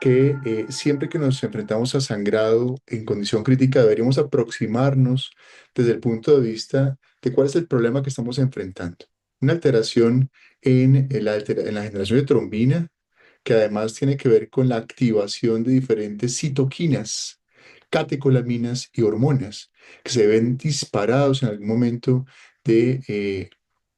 que siempre que nos enfrentamos a sangrado en condición crítica deberíamos aproximarnos desde el punto de vista de cuál es el problema que estamos enfrentando. Una alteración en la generación de trombina, que además tiene que ver con la activación de diferentes citoquinas, catecolaminas y hormonas, que se ven disparados en algún momento de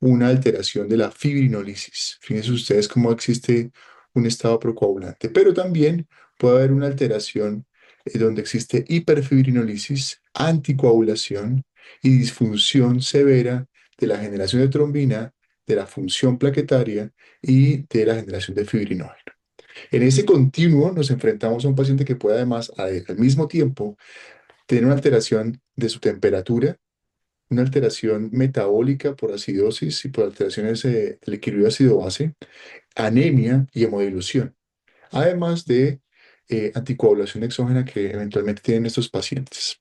una alteración de la fibrinólisis. Fíjense ustedes cómo existe un estado procoagulante, pero también puede haber una alteración donde existe hiperfibrinólisis, anticoagulación y disfunción severa de la generación de trombina, de la función plaquetaria y de la generación de fibrinógeno. En ese continuo nos enfrentamos a un paciente que puede además al mismo tiempo tener una alteración de su temperatura, una alteración metabólica por acidosis y por alteraciones del equilibrio ácido-base, anemia y hemodilución, además de anticoagulación exógena que eventualmente tienen estos pacientes.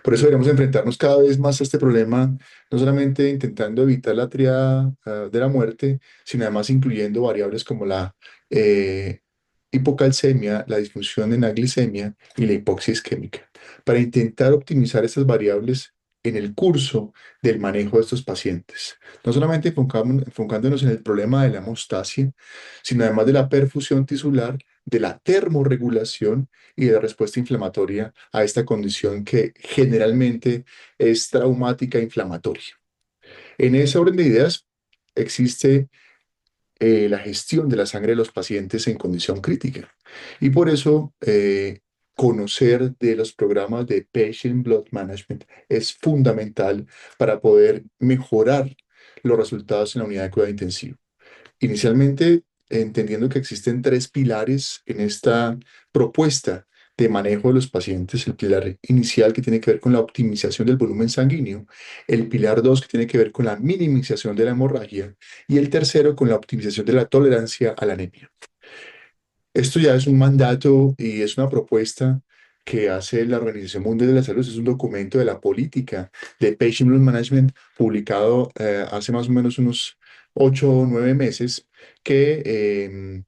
Por eso deberíamos enfrentarnos cada vez más a este problema, no solamente intentando evitar la triada de la muerte, sino además incluyendo variables como la eh, hipocalcemia, la disfunción en la glicemia y la hipoxia isquémica, para intentar optimizar estas variables en el curso del manejo de estos pacientes. No solamente enfocándonos en el problema de la hemostasia, sino además de la perfusión tisular, de la termorregulación y de la respuesta inflamatoria a esta condición que generalmente es traumática e inflamatoria. En ese orden de ideas existe la gestión de la sangre de los pacientes en condición crítica. Y por eso conocer de los programas de Patient Blood Management es fundamental para poder mejorar los resultados en la unidad de cuidado intensivo. Inicialmente, entendiendo que existen tres pilares en esta propuesta de manejo de los pacientes, el pilar inicial que tiene que ver con la optimización del volumen sanguíneo, el pilar 2 que tiene que ver con la minimización de la hemorragia y el tercero con la optimización de la tolerancia a la anemia. Esto ya es un mandato y es una propuesta que hace la Organización Mundial de la Salud. Es un documento de la política de Patient Blood Management publicado hace más o menos unos 8 o 9 meses que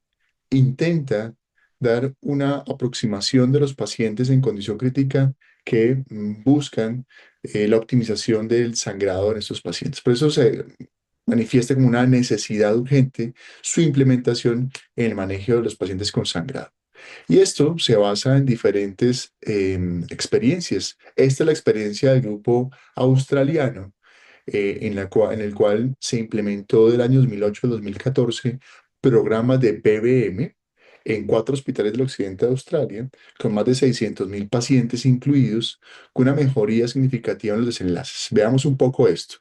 intenta dar una aproximación de los pacientes en condición crítica que buscan la optimización del sangrado en estos pacientes. Por eso se manifiesta como una necesidad urgente su implementación en el manejo de los pacientes con sangrado. Y esto se basa en diferentes experiencias. Esta es la experiencia del grupo australiano, en el cual se implementó del año 2008 al 2014 programas de PBM en 4 hospitales del occidente de Australia, con más de 600.000 pacientes incluidos, con una mejoría significativa en los desenlaces. Veamos un poco esto.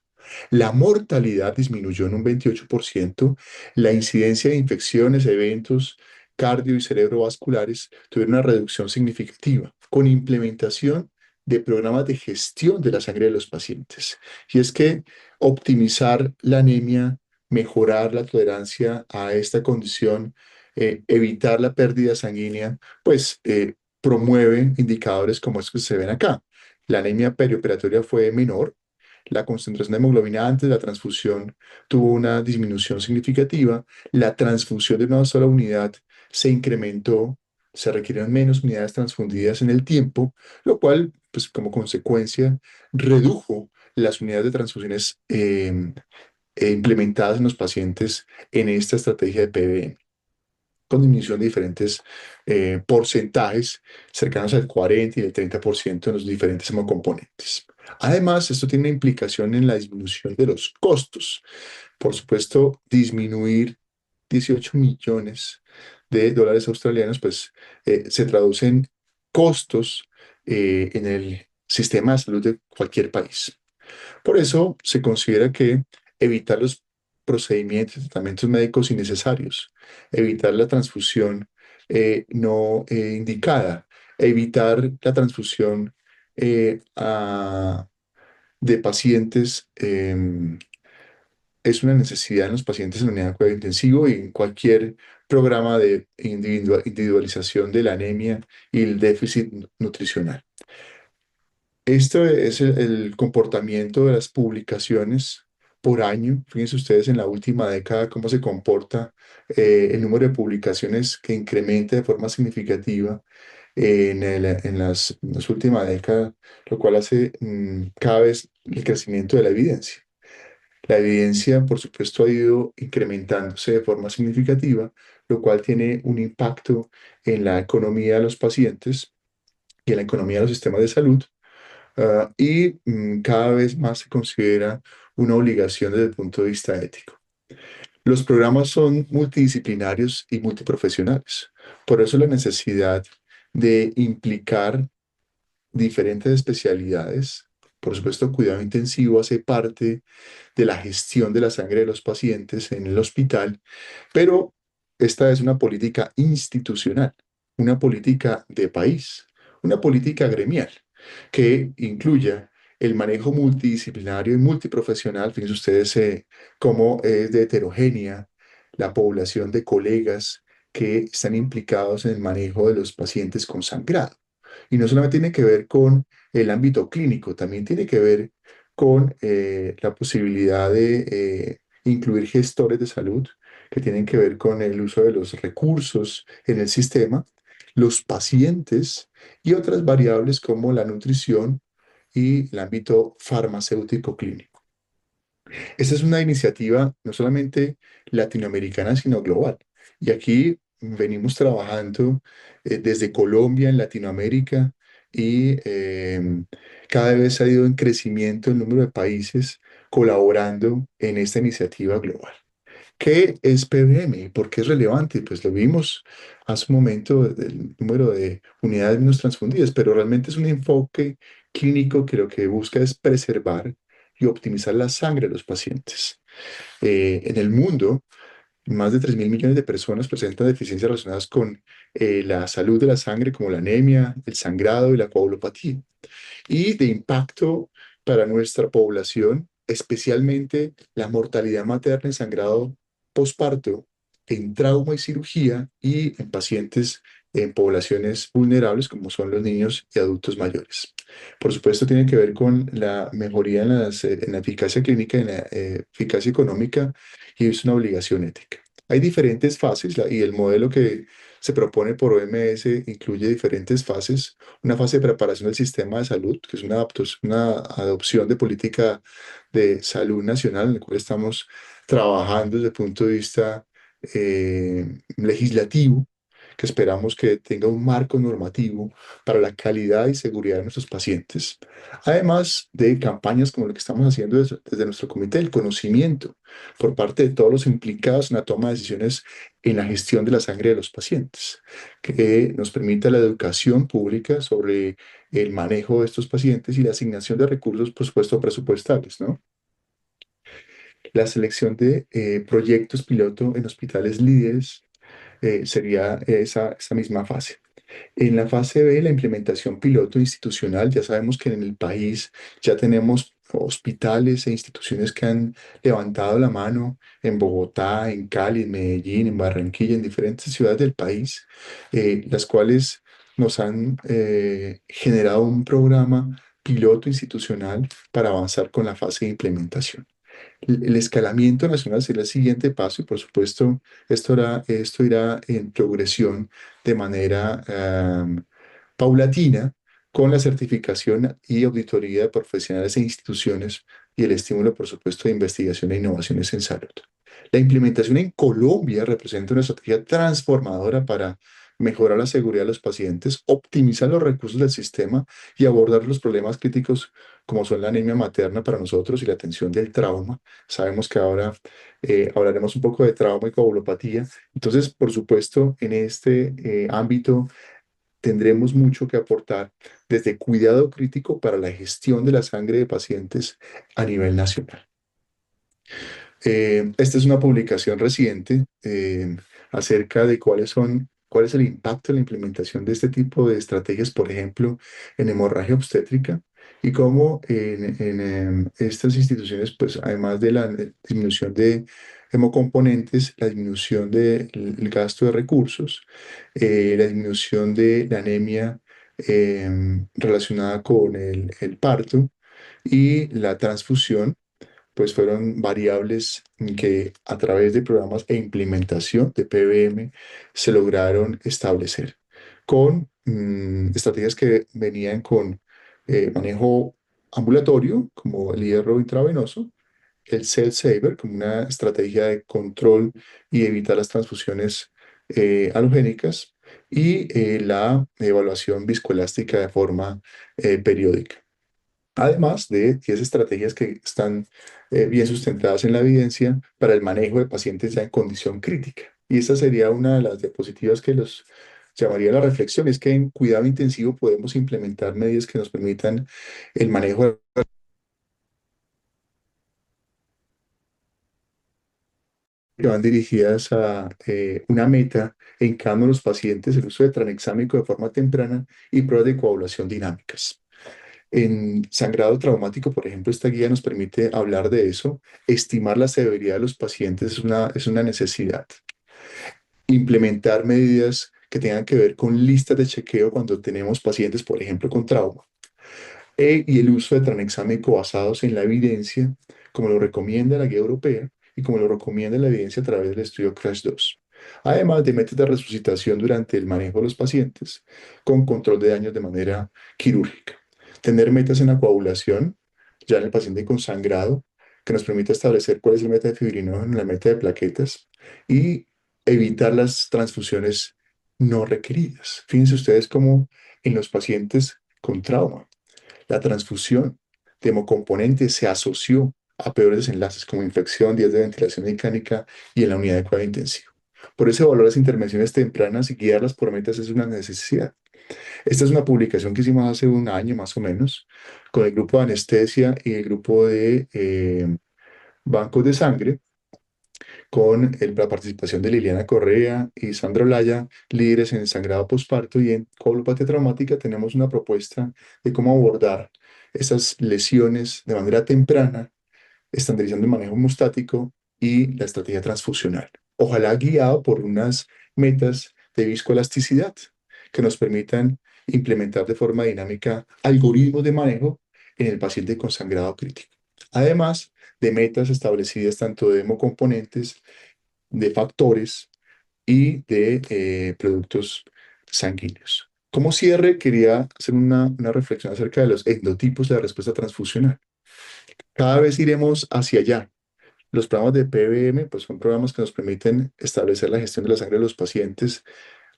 La mortalidad disminuyó en un 28%, la incidencia de infecciones, eventos cardio y cerebrovasculares tuvieron una reducción significativa con implementación de programas de gestión de la sangre de los pacientes. Y es que optimizar la anemia, mejorar la tolerancia a esta condición, evitar la pérdida sanguínea, pues promueve indicadores como estos que se ven acá. La anemia perioperatoria fue menor, la concentración de hemoglobina antes de la transfusión tuvo una disminución significativa, la transfusión de una sola unidad se incrementó, se requieren menos unidades transfundidas en el tiempo, lo cual, pues como consecuencia, redujo las unidades de transfusiones implementadas en los pacientes en esta estrategia de PBM, con disminución de diferentes porcentajes cercanos al 40 y el 30% en los diferentes hemocomponentes. Además, esto tiene una implicación en la disminución de los costos. Por supuesto, disminuir 18 millones de dólares australianos, pues se traducen costos en el sistema de salud de cualquier país. Por eso se considera que evitar los procedimientos y tratamientos médicos innecesarios, evitar la transfusión no indicada, evitar la transfusión de pacientes es una necesidad en los pacientes en unidad de cuidado intensivo y en cualquier programa de individualización de la anemia y el déficit nutricional. Esto es el comportamiento de las publicaciones por año. Fíjense ustedes en la última década cómo se comporta el número de publicaciones que incrementa de forma significativa en las últimas décadas, lo cual hace cada vez el crecimiento de la evidencia. La evidencia, por supuesto, ha ido incrementándose de forma significativa, lo cual tiene un impacto en la economía de los pacientes y en la economía de los sistemas de salud. Cada vez más se considera una obligación desde el punto de vista ético. Los programas son multidisciplinarios y multiprofesionales. Por eso la necesidad de implicar diferentes especialidades. Por supuesto, cuidado intensivo hace parte de la gestión de la sangre de los pacientes en el hospital, pero esta es una política institucional, una política de país, una política gremial que incluya el manejo multidisciplinario y multiprofesional. Fíjense ustedes cómo es de heterogénea la población de colegas que están implicados en el manejo de los pacientes con sangrado. Y no solamente tiene que ver con el ámbito clínico, también tiene que ver con la posibilidad de incluir gestores de salud que tienen que ver con el uso de los recursos en el sistema, los pacientes y otras variables como la nutrición y el ámbito farmacéutico clínico. Esta es una iniciativa no solamente latinoamericana, sino global. Y aquí venimos trabajando desde Colombia en Latinoamérica y cada vez ha ido en crecimiento el número de países colaborando en esta iniciativa global. ¿Qué es PBM y por qué es relevante? Pues lo vimos hace un momento del número de unidades menos transfundidas, pero realmente es un enfoque clínico que lo que busca es preservar y optimizar la sangre de los pacientes. En el mundo, más de 3.000 millones de personas presentan deficiencias relacionadas con la salud de la sangre, como la anemia, el sangrado y la coagulopatía y de impacto para nuestra población, especialmente la mortalidad materna en sangrado posparto, en trauma y cirugía y en pacientes en poblaciones vulnerables como son los niños y adultos mayores. Por supuesto, tiene que ver con la mejoría en la eficacia clínica y en la eficacia económica y es una obligación ética. Hay diferentes fases y el modelo que se propone por OMS incluye diferentes fases. Una fase de preparación del sistema de salud, que es una adopción de política de salud nacional, en la cual estamos trabajando desde el punto de vista legislativo, que esperamos que tenga un marco normativo para la calidad y seguridad de nuestros pacientes. Además de campañas como lo que estamos haciendo desde nuestro comité, el conocimiento por parte de todos los implicados en la toma de decisiones en la gestión de la sangre de los pacientes, que nos permita la educación pública sobre el manejo de estos pacientes y la asignación de recursos, por supuesto, presupuestales, ¿no? La selección de proyectos piloto en hospitales líderes sería esa misma fase. En la fase B, la implementación piloto institucional, ya sabemos que en el país ya tenemos hospitales e instituciones que han levantado la mano en Bogotá, en Cali, en Medellín, en Barranquilla, en diferentes ciudades del país, las cuales nos han generado un programa piloto institucional para avanzar con la fase de implementación. El escalamiento nacional será el siguiente paso y por supuesto esto irá en progresión de manera paulatina con la certificación y auditoría de profesionales e instituciones y el estímulo, por supuesto, de investigación e innovaciones en salud. La implementación en Colombia representa una estrategia transformadora para mejorar la seguridad de los pacientes, optimizar los recursos del sistema y abordar los problemas críticos como son la anemia materna para nosotros y la atención del trauma. Sabemos que ahora hablaremos un poco de trauma y coagulopatía. Entonces, por supuesto, en este ámbito tendremos mucho que aportar desde cuidado crítico para la gestión de la sangre de pacientes a nivel nacional. Esta es una publicación reciente acerca de cuál es el impacto de la implementación de este tipo de estrategias, por ejemplo, en hemorragia obstétrica, y cómo estas instituciones, pues además de la disminución de hemocomponentes, la disminución del gasto de recursos, la disminución de la anemia relacionada con el parto y la transfusión, pues fueron variables que a través de programas e implementación de PBM se lograron establecer con estrategias que venían con manejo ambulatorio, como el hierro intravenoso, el Cell Saver, como una estrategia de control y evitar las transfusiones halogénicas, y la evaluación viscoelástica de forma periódica. Además de 10 estrategias que están bien sustentadas en la evidencia para el manejo de pacientes ya en condición crítica. Y esta sería una de las diapositivas que los llamaría a la reflexión, es que en cuidado intensivo podemos implementar medidas que nos permitan el manejo que van dirigidas a una meta en cada uno de los pacientes, el uso de tranexámico de forma temprana y pruebas de coagulación dinámicas. En sangrado traumático, por ejemplo, esta guía nos permite hablar de eso. Estimar la severidad de los pacientes es una necesidad. Implementar medidas que tengan que ver con listas de chequeo cuando tenemos pacientes, por ejemplo, con trauma. Y el uso de tranexámico basados en la evidencia, como lo recomienda la guía europea y como lo recomienda la evidencia a través del estudio CRASH-2. Además de métodos de resucitación durante el manejo de los pacientes con control de daños de manera quirúrgica. Tener metas en la coagulación, ya en el paciente con sangrado, que nos permita establecer cuál es la meta de fibrinógeno, la meta de plaquetas y evitar las transfusiones no requeridas. Fíjense ustedes cómo en los pacientes con trauma la transfusión de hemocomponentes se asoció a peores desenlaces como infección, días de ventilación mecánica y en la unidad de cuidado intensivo. Por eso valorar las intervenciones tempranas y guiarlas por metas es una necesidad. Esta es una publicación que hicimos hace un año más o menos con el grupo de anestesia y el grupo de bancos de sangre con la participación de Liliana Correa y Sandra Olaya, líderes en sangrado posparto y en coagulopatía traumática. Tenemos una propuesta de cómo abordar esas lesiones de manera temprana, estandarizando el manejo hemostático y la estrategia transfusional. Ojalá guiado por unas metas de viscoelasticidad que nos permitan implementar de forma dinámica algoritmos de manejo en el paciente con sangrado crítico. Además de metas establecidas tanto de hemocomponentes, de factores y de productos sanguíneos. Como cierre, quería hacer una reflexión acerca de los endotipos de la respuesta transfusional. Cada vez iremos hacia allá. Los programas de PBM pues, son programas que nos permiten establecer la gestión de la sangre de los pacientes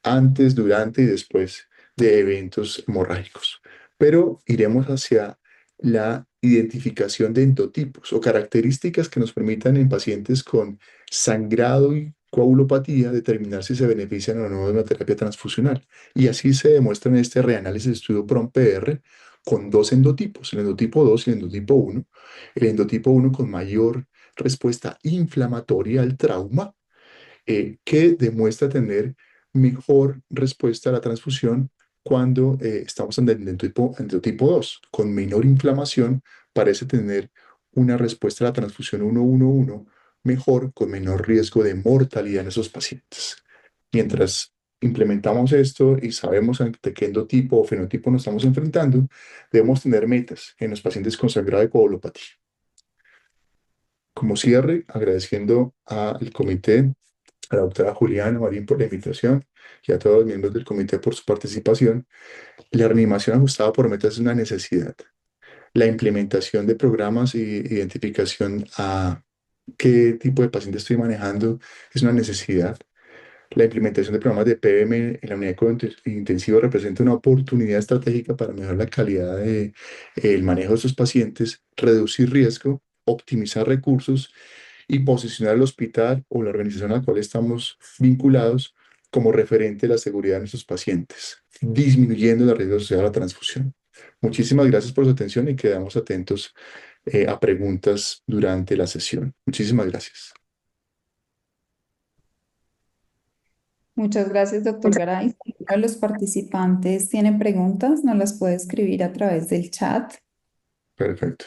antes, durante y después de eventos hemorrágicos. Pero iremos hacia la identificación de endotipos o características que nos permitan en pacientes con sangrado y coagulopatía determinar si se benefician o no de una terapia transfusional. Y así se demuestra en este reanálisis de estudio PROM-PR con dos endotipos, el endotipo 2 y el endotipo 1. El endotipo 1 con mayor respuesta inflamatoria al trauma que demuestra tener mejor respuesta a la transfusión cuando estamos en el endotipo 2. Con menor inflamación parece tener una respuesta a la transfusión 1-1-1 mejor, con menor riesgo de mortalidad en esos pacientes. Mientras implementamos esto y sabemos ante qué endotipo o fenotipo nos estamos enfrentando, debemos tener metas en los pacientes con sangrado de coagulopatía. Como cierre, agradeciendo al comité, a la doctora Juliana Marín por la invitación y a todos los miembros del comité por su participación. La reanimación ajustada por metas es una necesidad. La implementación de programas y identificación a qué tipo de paciente estoy manejando es una necesidad. La implementación de programas de PBM en la unidad de cuidado intensivo representa una oportunidad estratégica para mejorar la calidad de, el manejo de estos pacientes, reducir riesgo, optimizar recursos y posicionar al hospital o la organización a la cual estamos vinculados como referente de la seguridad de nuestros pacientes, disminuyendo el riesgo asociado a la transfusión. Muchísimas gracias por su atención y quedamos atentos a preguntas durante la sesión. Muchísimas gracias. Muchas gracias, doctor Garay. Si alguno de los participantes tiene preguntas, nos las puede escribir a través del chat. Perfecto.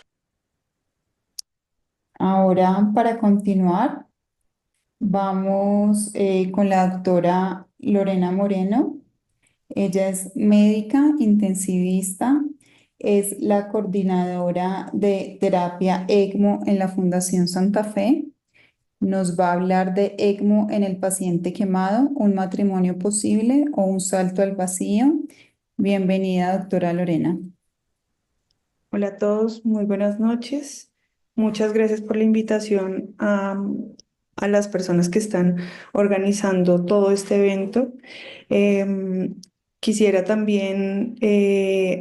Ahora, para continuar, vamos con la doctora Lorena Moreno. Ella es médica intensivista es la coordinadora de terapia ECMO en la Fundación Santa Fe. Nos va a hablar de ECMO en el paciente quemado, un matrimonio posible o un salto al vacío. Bienvenida, doctora Lorena. Hola a todos, muy buenas noches. Muchas gracias por la invitación a las personas que están organizando todo este evento. Em, Quisiera también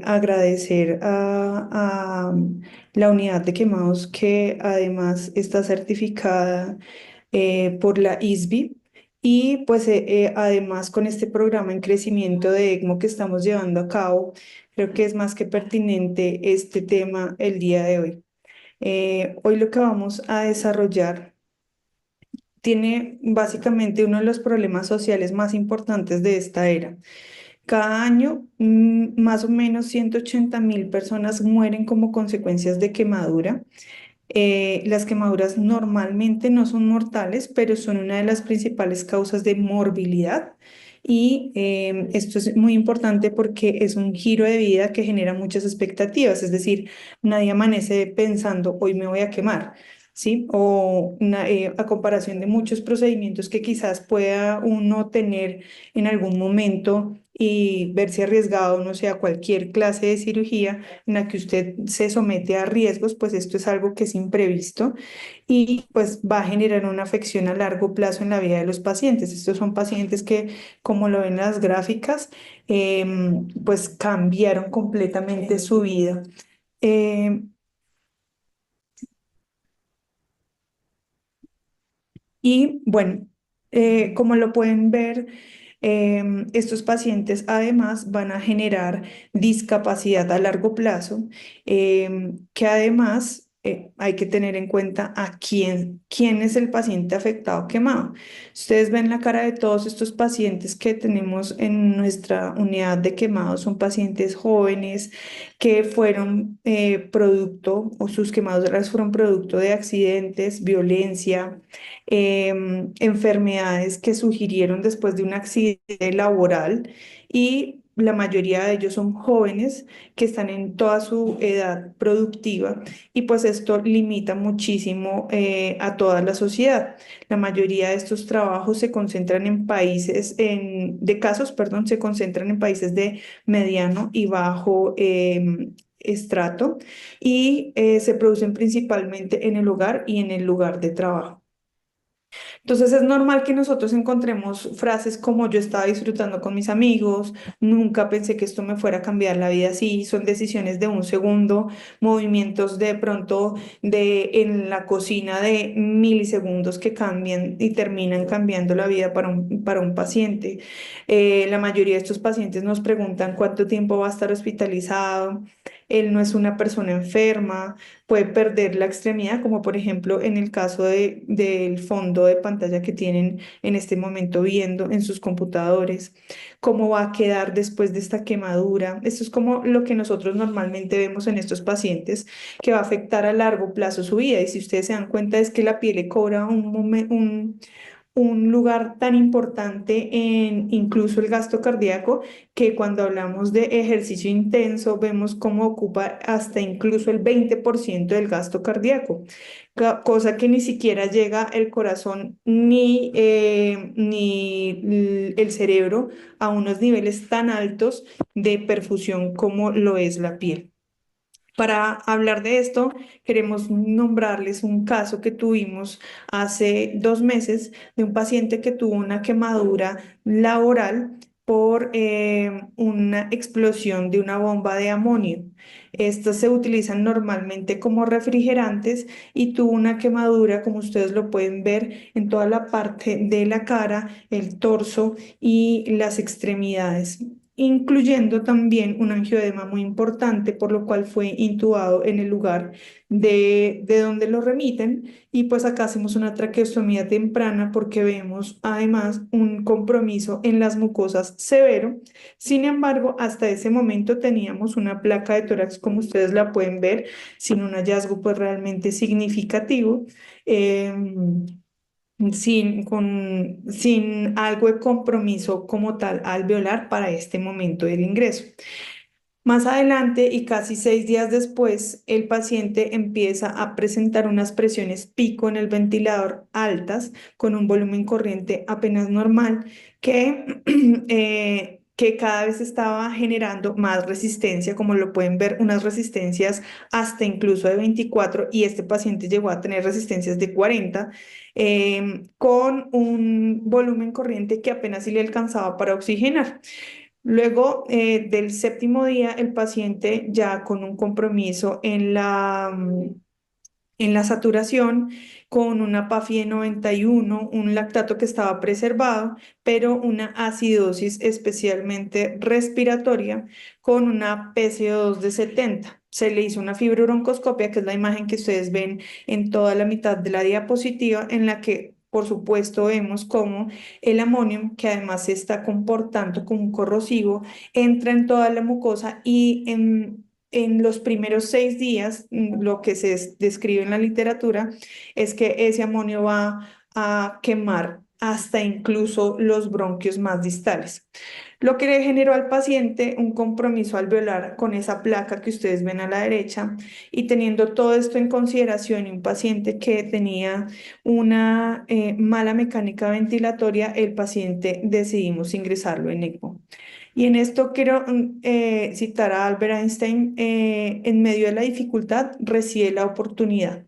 agradecer a la unidad de quemados que además está certificada por la ISBI. Y pues además con este programa en crecimiento de ECMO que estamos llevando a cabo, creo que es más que pertinente este tema el día de hoy. Hoy lo que vamos a desarrollar tiene básicamente uno de los problemas sociales más importantes de esta era. Cada año, más o menos 180.000 personas mueren como consecuencias de quemadura. Las quemaduras normalmente no son mortales, pero son una de las principales causas de morbilidad. Y esto es muy importante porque es un giro de vida que genera muchas expectativas. Es decir, nadie amanece pensando, hoy me voy a quemar, ¿sí? A comparación de muchos procedimientos que quizás pueda uno tener en algún momento y verse arriesgado, no sé, a cualquier clase de cirugía en la que usted se somete a riesgos, pues esto es algo que es imprevisto y pues va a generar una afección a largo plazo en la vida de los pacientes. Estos son pacientes que, como lo ven en las gráficas, pues cambiaron completamente su vida. Em, Y bueno, como lo pueden ver, estos pacientes además van a generar discapacidad a largo plazo, que además hay que tener en cuenta a quién es el paciente afectado quemado. Ustedes ven la cara de todos estos pacientes que tenemos en nuestra unidad de quemados, son pacientes jóvenes que fueron producto o sus quemaduras fueron producto de accidentes, violencia, enfermedades que surgieron después de un accidente laboral y la mayoría de ellos son jóvenes que están en toda su edad productiva y pues esto limita muchísimo a toda la sociedad. La mayoría de estos trabajos se concentran en de casos, perdón, se concentran en países de mediano y bajo estrato y se producen principalmente en el hogar y en el lugar de trabajo. Entonces es normal que nosotros encontremos frases como yo estaba disfrutando con mis amigos, nunca pensé que esto me fuera a cambiar la vida así, son decisiones de un segundo, movimientos de pronto en la cocina de milisegundos que cambian y terminan cambiando la vida para un paciente. La mayoría de estos pacientes nos preguntan cuánto tiempo va a estar hospitalizado. Él no es una persona enferma, puede perder la extremidad, como por ejemplo en el caso del fondo de pantalla que tienen en este momento viendo en sus computadores, cómo va a quedar después de esta quemadura. Esto es como lo que nosotros normalmente vemos en estos pacientes, que va a afectar a largo plazo su vida. Y si ustedes se dan cuenta es que la piel le cobra un lugar tan importante en incluso el gasto cardíaco, que cuando hablamos de ejercicio intenso vemos cómo ocupa hasta incluso el 20% del gasto cardíaco, cosa que ni siquiera llega el corazón ni el cerebro a unos niveles tan altos de perfusión como lo es la piel. Para hablar de esto, queremos nombrarles un caso que tuvimos hace 2 meses de un paciente que tuvo una quemadura laboral por una explosión de una bomba de amonio. Estas se utilizan normalmente como refrigerantes y tuvo una quemadura, como ustedes lo pueden ver, en toda la parte de la cara, el torso y las extremidades, incluyendo también un angioedema muy importante, por lo cual fue intubado en el lugar de donde lo remiten. Y pues acá hacemos una traqueostomía temprana porque vemos además un compromiso en las mucosas severo. Sin embargo, hasta ese momento teníamos una placa de tórax, como ustedes la pueden ver, sin un hallazgo pues realmente significativo. Em, sin algo de compromiso como tal alveolar para este momento del ingreso. Más adelante y casi 6 días después, el paciente empieza a presentar unas presiones pico en el ventilador altas con un volumen corriente apenas normal que, que cada vez estaba generando más resistencia, como lo pueden ver, unas resistencias hasta incluso de 24 y este paciente llegó a tener resistencias de 40 con un volumen corriente que apenas si le alcanzaba para oxigenar. Luego del séptimo día, el paciente ya con un compromiso en la saturación, con una PAFI de 91, un lactato que estaba preservado, pero una acidosis especialmente respiratoria con una PCO2 de 70. Se le hizo una fibrobroncoscopia, que es la imagen que ustedes ven en toda la mitad de la diapositiva, en la que por supuesto vemos cómo el amonio, que además se está comportando como un corrosivo, entra en toda la mucosa y en los primeros 6 días, lo que se describe en la literatura es que ese amonio va a quemar hasta incluso los bronquios más distales, lo que le generó al paciente un compromiso alveolar con esa placa que ustedes ven a la derecha. Y teniendo todo esto en consideración y un paciente que tenía una mala mecánica ventilatoria, el paciente decidimos ingresarlo en ECMO. Y en esto quiero citar a Albert Einstein, en medio de la dificultad reside la oportunidad.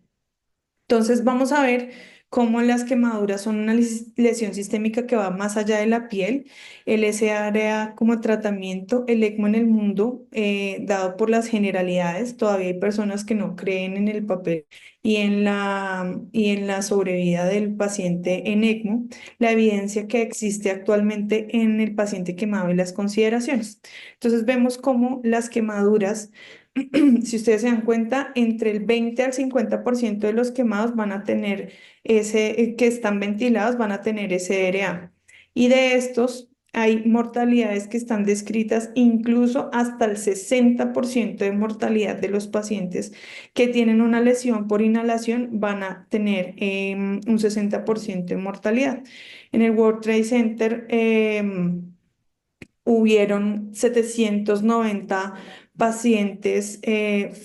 Entonces vamos a ver cómo las quemaduras son una lesión sistémica que va más allá de la piel. El SARA como tratamiento, el ECMO en el mundo, dado por las generalidades, todavía hay personas que no creen en el papel y en la sobrevida del paciente en ECMO, la evidencia que existe actualmente en el paciente quemado y las consideraciones. Entonces vemos cómo las quemaduras, si ustedes se dan cuenta, entre el 20 al 50% de los quemados van a tener que están ventilados, van a tener SRA. Y de estos hay mortalidades que están descritas, incluso hasta el 60% de mortalidad de los pacientes que tienen una lesión por inhalación van a tener un 60% de mortalidad. En el World Trade Center, hubieron 790 pacientes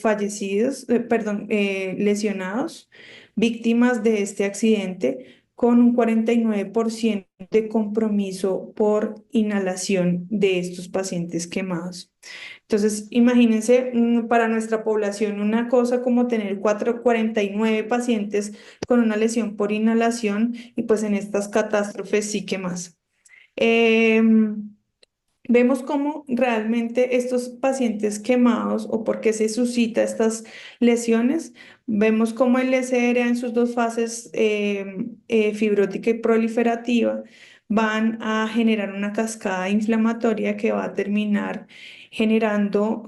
fallecidos, perdón, lesionados, víctimas de este accidente, con un 49% de compromiso por inhalación de estos pacientes quemados. Entonces, imagínense, para nuestra población una cosa como tener 49 pacientes con una lesión por inhalación y pues en estas catástrofes sí que más. Em, Vemos cómo realmente estos pacientes quemados o por qué se suscita estas lesiones, vemos cómo el SRA en sus dos fases, fibrótica y proliferativa, van a generar una cascada inflamatoria que va a terminar generando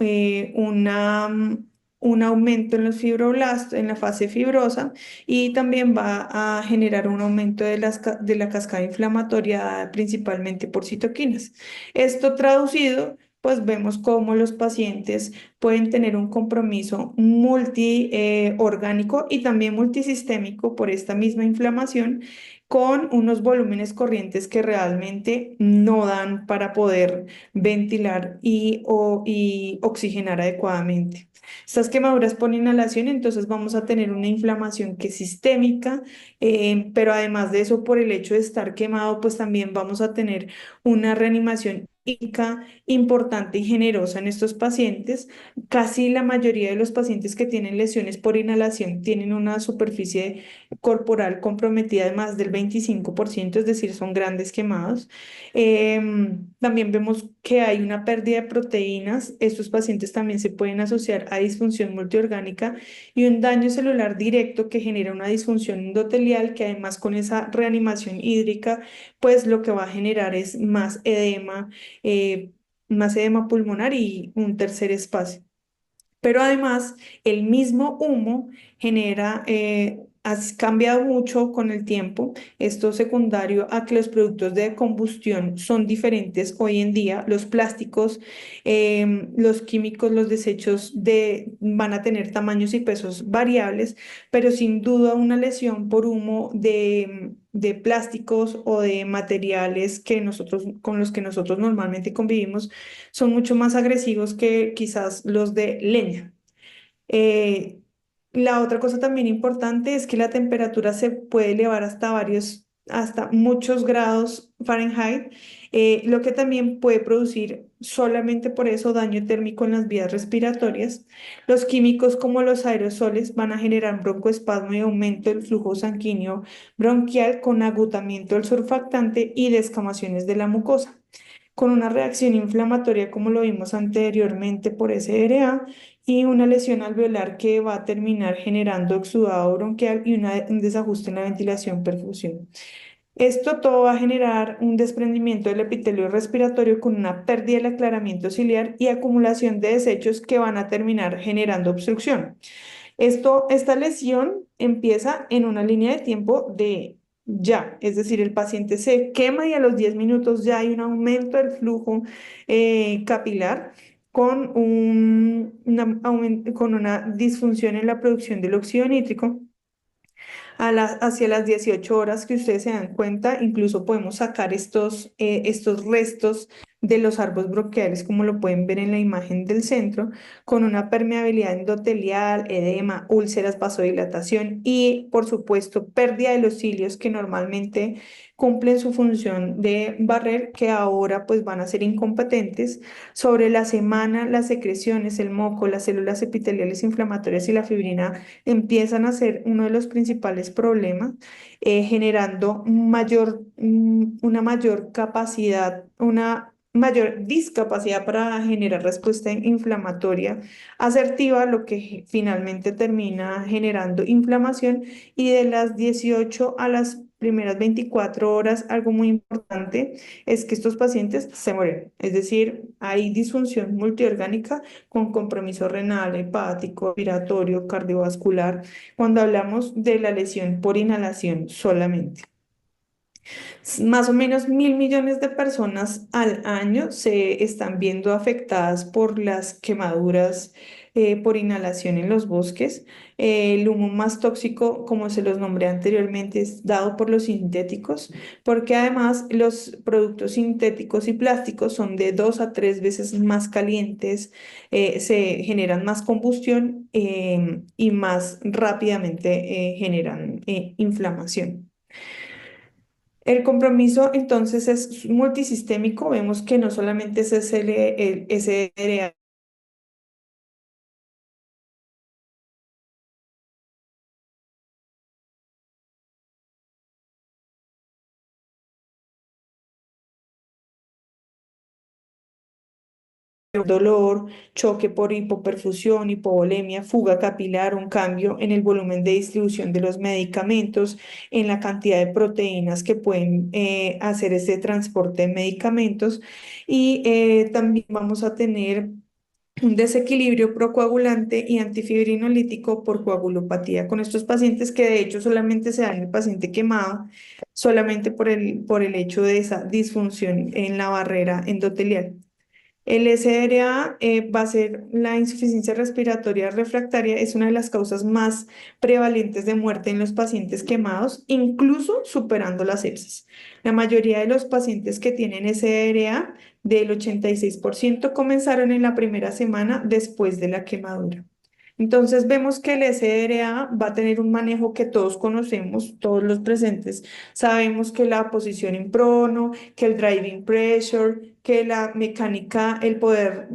un aumento en los fibroblastos, en la fase fibrosa, y también va a generar un aumento de la cascada inflamatoria dada principalmente por citoquinas. Esto traducido, pues vemos cómo los pacientes pueden tener un compromiso multiorgánico y también multisistémico por esta misma inflamación, con unos volúmenes corrientes que realmente no dan para poder ventilar y oxigenar adecuadamente. Estas quemaduras por inhalación, entonces vamos a tener una inflamación que es sistémica, pero además de eso, por el hecho de estar quemado, pues también vamos a tener una reanimación importante y generosa en estos pacientes. Casi la mayoría de los pacientes que tienen lesiones por inhalación tienen una superficie corporal comprometida de más del 25%, es decir, son grandes quemados. También vemos que hay una pérdida de proteínas. Estos pacientes también se pueden asociar a disfunción multiorgánica y un daño celular directo que genera una disfunción endotelial que, además, con esa reanimación hídrica, pues lo que va a generar es eh, más edema pulmonar y un tercer espacio. Pero además, el mismo humo genera ha cambiado mucho con el tiempo. Esto secundario a que los productos de combustión son diferentes hoy en día. Los plásticos, los químicos, los desechos van a tener tamaños y pesos variables, pero sin duda una lesión por humo de plásticos o de materiales con los que nosotros normalmente convivimos son mucho más agresivos que quizás los de leña. Eh, la otra cosa también importante es que la temperatura se puede elevar hasta muchos grados Fahrenheit, lo que también puede producir solamente por eso daño térmico en las vías respiratorias. Los químicos como los aerosoles van a generar broncoespasmo y aumento del flujo sanguíneo bronquial con agotamiento del surfactante y descamaciones de la mucosa con una reacción inflamatoria como lo vimos anteriormente por SRA y una lesión alveolar que va a terminar generando exudado bronquial y un desajuste en la ventilación-perfusión. Esto todo va a generar un desprendimiento del epitelio respiratorio con una pérdida del aclaramiento ciliar y acumulación de desechos que van a terminar generando obstrucción. Esta lesión empieza en una línea de tiempo de ya, es decir, el paciente se quema y a los 10 minutos ya hay un aumento del flujo capilar con una disfunción en la producción del óxido nítrico hacia las 18 horas que ustedes se dan cuenta, incluso podemos sacar estos restos de los árboles bronquiales, como lo pueden ver en la imagen del centro, con una permeabilidad endotelial, edema, úlceras, vasodilatación y, por supuesto, pérdida de los cilios que normalmente cumplen su función de barrer, que ahora pues van a ser incompetentes. Sobre la semana, las secreciones, el moco, las células epiteliales inflamatorias y la fibrina empiezan a ser uno de los principales problemas, generando una mayor capacidad, una mayor discapacidad para generar respuesta inflamatoria asertiva, lo que finalmente termina generando inflamación y de las 18 a las primeras 24 horas, algo muy importante es que estos pacientes se mueren, es decir, hay disfunción multiorgánica con compromiso renal, hepático, respiratorio, cardiovascular, cuando hablamos de la lesión por inhalación solamente. Más o menos 1.000 millones de personas al año se están viendo afectadas por las quemaduras por inhalación en los bosques. El humo más tóxico, como se los nombré anteriormente, es dado por los sintéticos, porque además los productos sintéticos y plásticos son de 2 a 3 veces más calientes, se generan más combustión y más rápidamente generan inflamación. El compromiso entonces es multisistémico. Vemos que no solamente es el SDRA dolor, choque por hipoperfusión, hipovolemia, fuga capilar, un cambio en el volumen de distribución de los medicamentos, en la cantidad de proteínas que pueden hacer este transporte de medicamentos y también vamos a tener un desequilibrio procoagulante y antifibrinolítico por coagulopatía con estos pacientes que de hecho solamente se da en el paciente quemado, solamente por el hecho de esa disfunción en la barrera endotelial. El SRA va a ser la insuficiencia respiratoria refractaria, es una de las causas más prevalentes de muerte en los pacientes quemados, incluso superando la sepsis. La mayoría de los pacientes que tienen SRA, del 86%, comenzaron en la primera semana después de la quemadura. Entonces vemos que el SRA va a tener un manejo que todos conocemos, todos los presentes. Sabemos que la posición en prono, que el driving pressure, que la mecánica, el poder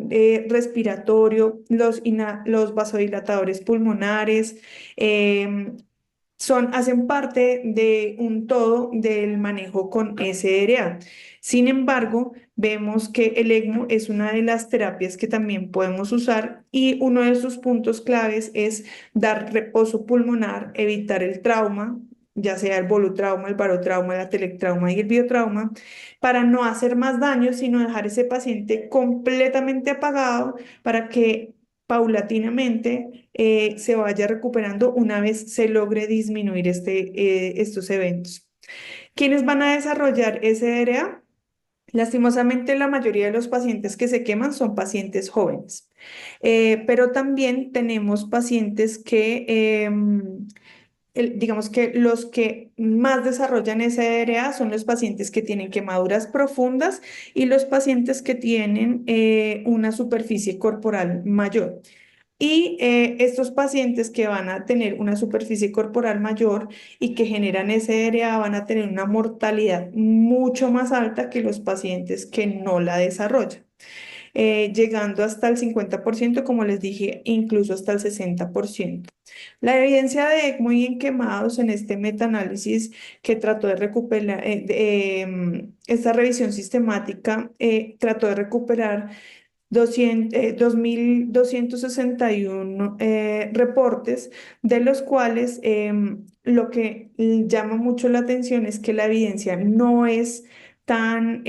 respiratorio, los vasodilatadores pulmonares, em, hacen parte de un todo del manejo con SRA. Sin embargo, vemos que el ECMO es una de las terapias que también podemos usar y uno de sus puntos claves es dar reposo pulmonar, evitar el trauma, ya sea el volutrauma, el barotrauma, el atelectrauma y el biotrauma, para no hacer más daño, sino dejar ese paciente completamente apagado para que paulatinamente se vaya recuperando una vez se logre disminuir estos eventos. ¿Quiénes van a desarrollar SDRA? Lastimosamente, la mayoría de los pacientes que se queman son pacientes jóvenes. Pero también tenemos pacientes que, digamos que los que más desarrollan SDRA son los pacientes que tienen quemaduras profundas y los pacientes que tienen una superficie corporal mayor. Y estos pacientes que van a tener una superficie corporal mayor y que generan SDRA van a tener una mortalidad mucho más alta que los pacientes que no la desarrollan, llegando hasta el 50%, como les dije, incluso hasta el 60%. La evidencia de ECMO y en quemados en este metaanálisis que trató de recuperar, esta revisión sistemática trató de recuperar 2.261 reportes, de los cuales lo que llama mucho la atención es que la evidencia no es tan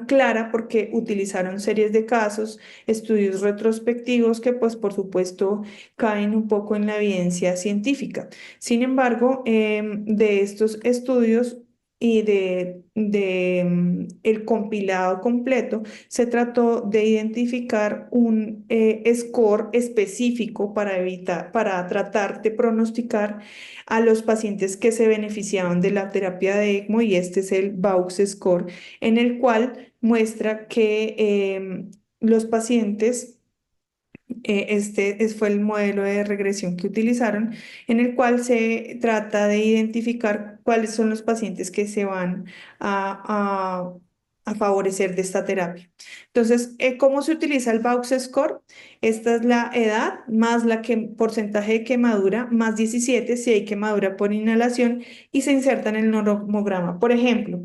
clara porque utilizaron series de casos, estudios retrospectivos que pues por supuesto caen un poco en la evidencia científica. Sin embargo, de estos estudios y el compilado completo, se trató de identificar un score específico para tratar de pronosticar a los pacientes que se beneficiaban de la terapia de ECMO, y este es el Vaux score, en el cual muestra que los pacientes, fue el modelo de regresión que utilizaron, en el cual se trata de identificar cuáles son los pacientes que se van a, a favorecer de esta terapia. Entonces, ¿cómo se utiliza el Vaux score? Esta es la edad más porcentaje de quemadura más 17 si hay quemadura por inhalación, y se inserta en el normograma. Por ejemplo,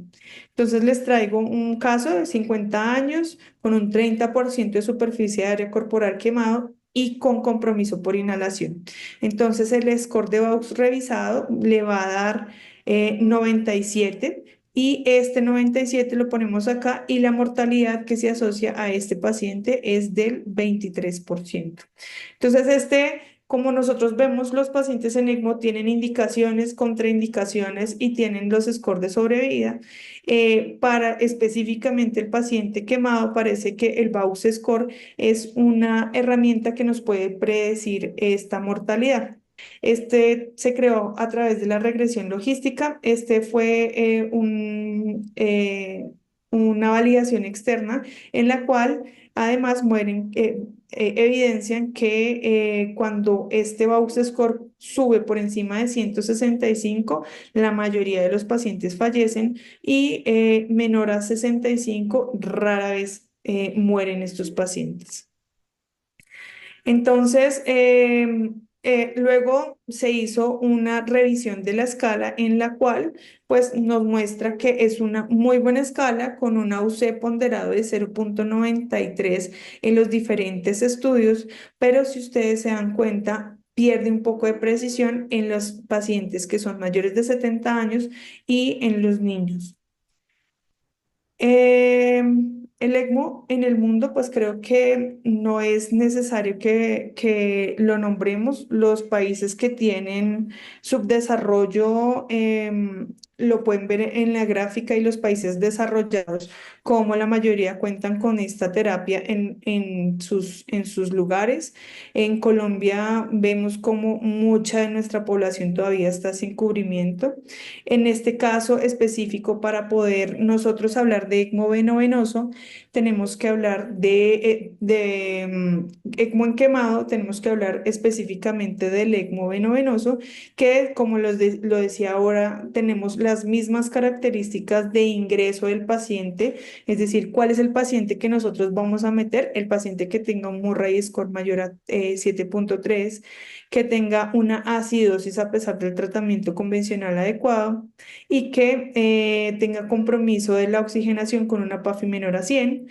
entonces les traigo un caso de 50 años con un 30% de superficie de área corporal quemado y con compromiso por inhalación. Entonces el score de Vaux revisado le va a dar 97, y este 97 lo ponemos acá, y la mortalidad que se asocia a este paciente es del 23%. Entonces como nosotros vemos, los pacientes en ECMO tienen indicaciones, contraindicaciones y tienen los scores de sobrevida. Para específicamente el paciente quemado, parece que el Vaux score es una herramienta que nos puede predecir esta mortalidad. Este se creó a través de la regresión logística. Este fue una validación externa en la cual además evidencian que cuando este Vaux score sube por encima de 165, la mayoría de los pacientes fallecen, y menor a 65 rara vez mueren estos pacientes. Entonces, luego se hizo una revisión de la escala en la cual pues nos muestra que es una muy buena escala con una UC ponderado de 0,93 en los diferentes estudios, pero si ustedes se dan cuenta, pierde un poco de precisión en los pacientes que son mayores de 70 años y en los niños. El ECMO en el mundo, pues creo que no es necesario que lo nombremos. Los países que tienen subdesarrollo lo pueden ver en la gráfica, y los países desarrollados, como la mayoría, cuentan con esta terapia en sus lugares. En Colombia vemos como mucha de nuestra población todavía está sin cubrimiento. En este caso específico, para poder nosotros hablar de ECMO veno-venoso, tenemos que hablar de ECMO en quemado, tenemos que hablar específicamente del ECMO veno-venoso, que como lo decía ahora, tenemos las mismas características de ingreso del paciente, es decir, cuál es el paciente que nosotros vamos a meter, el paciente que tenga un Murray score mayor a 7,3, que tenga una acidosis a pesar del tratamiento convencional adecuado, y que tenga compromiso de la oxigenación con una PAFI menor a 100,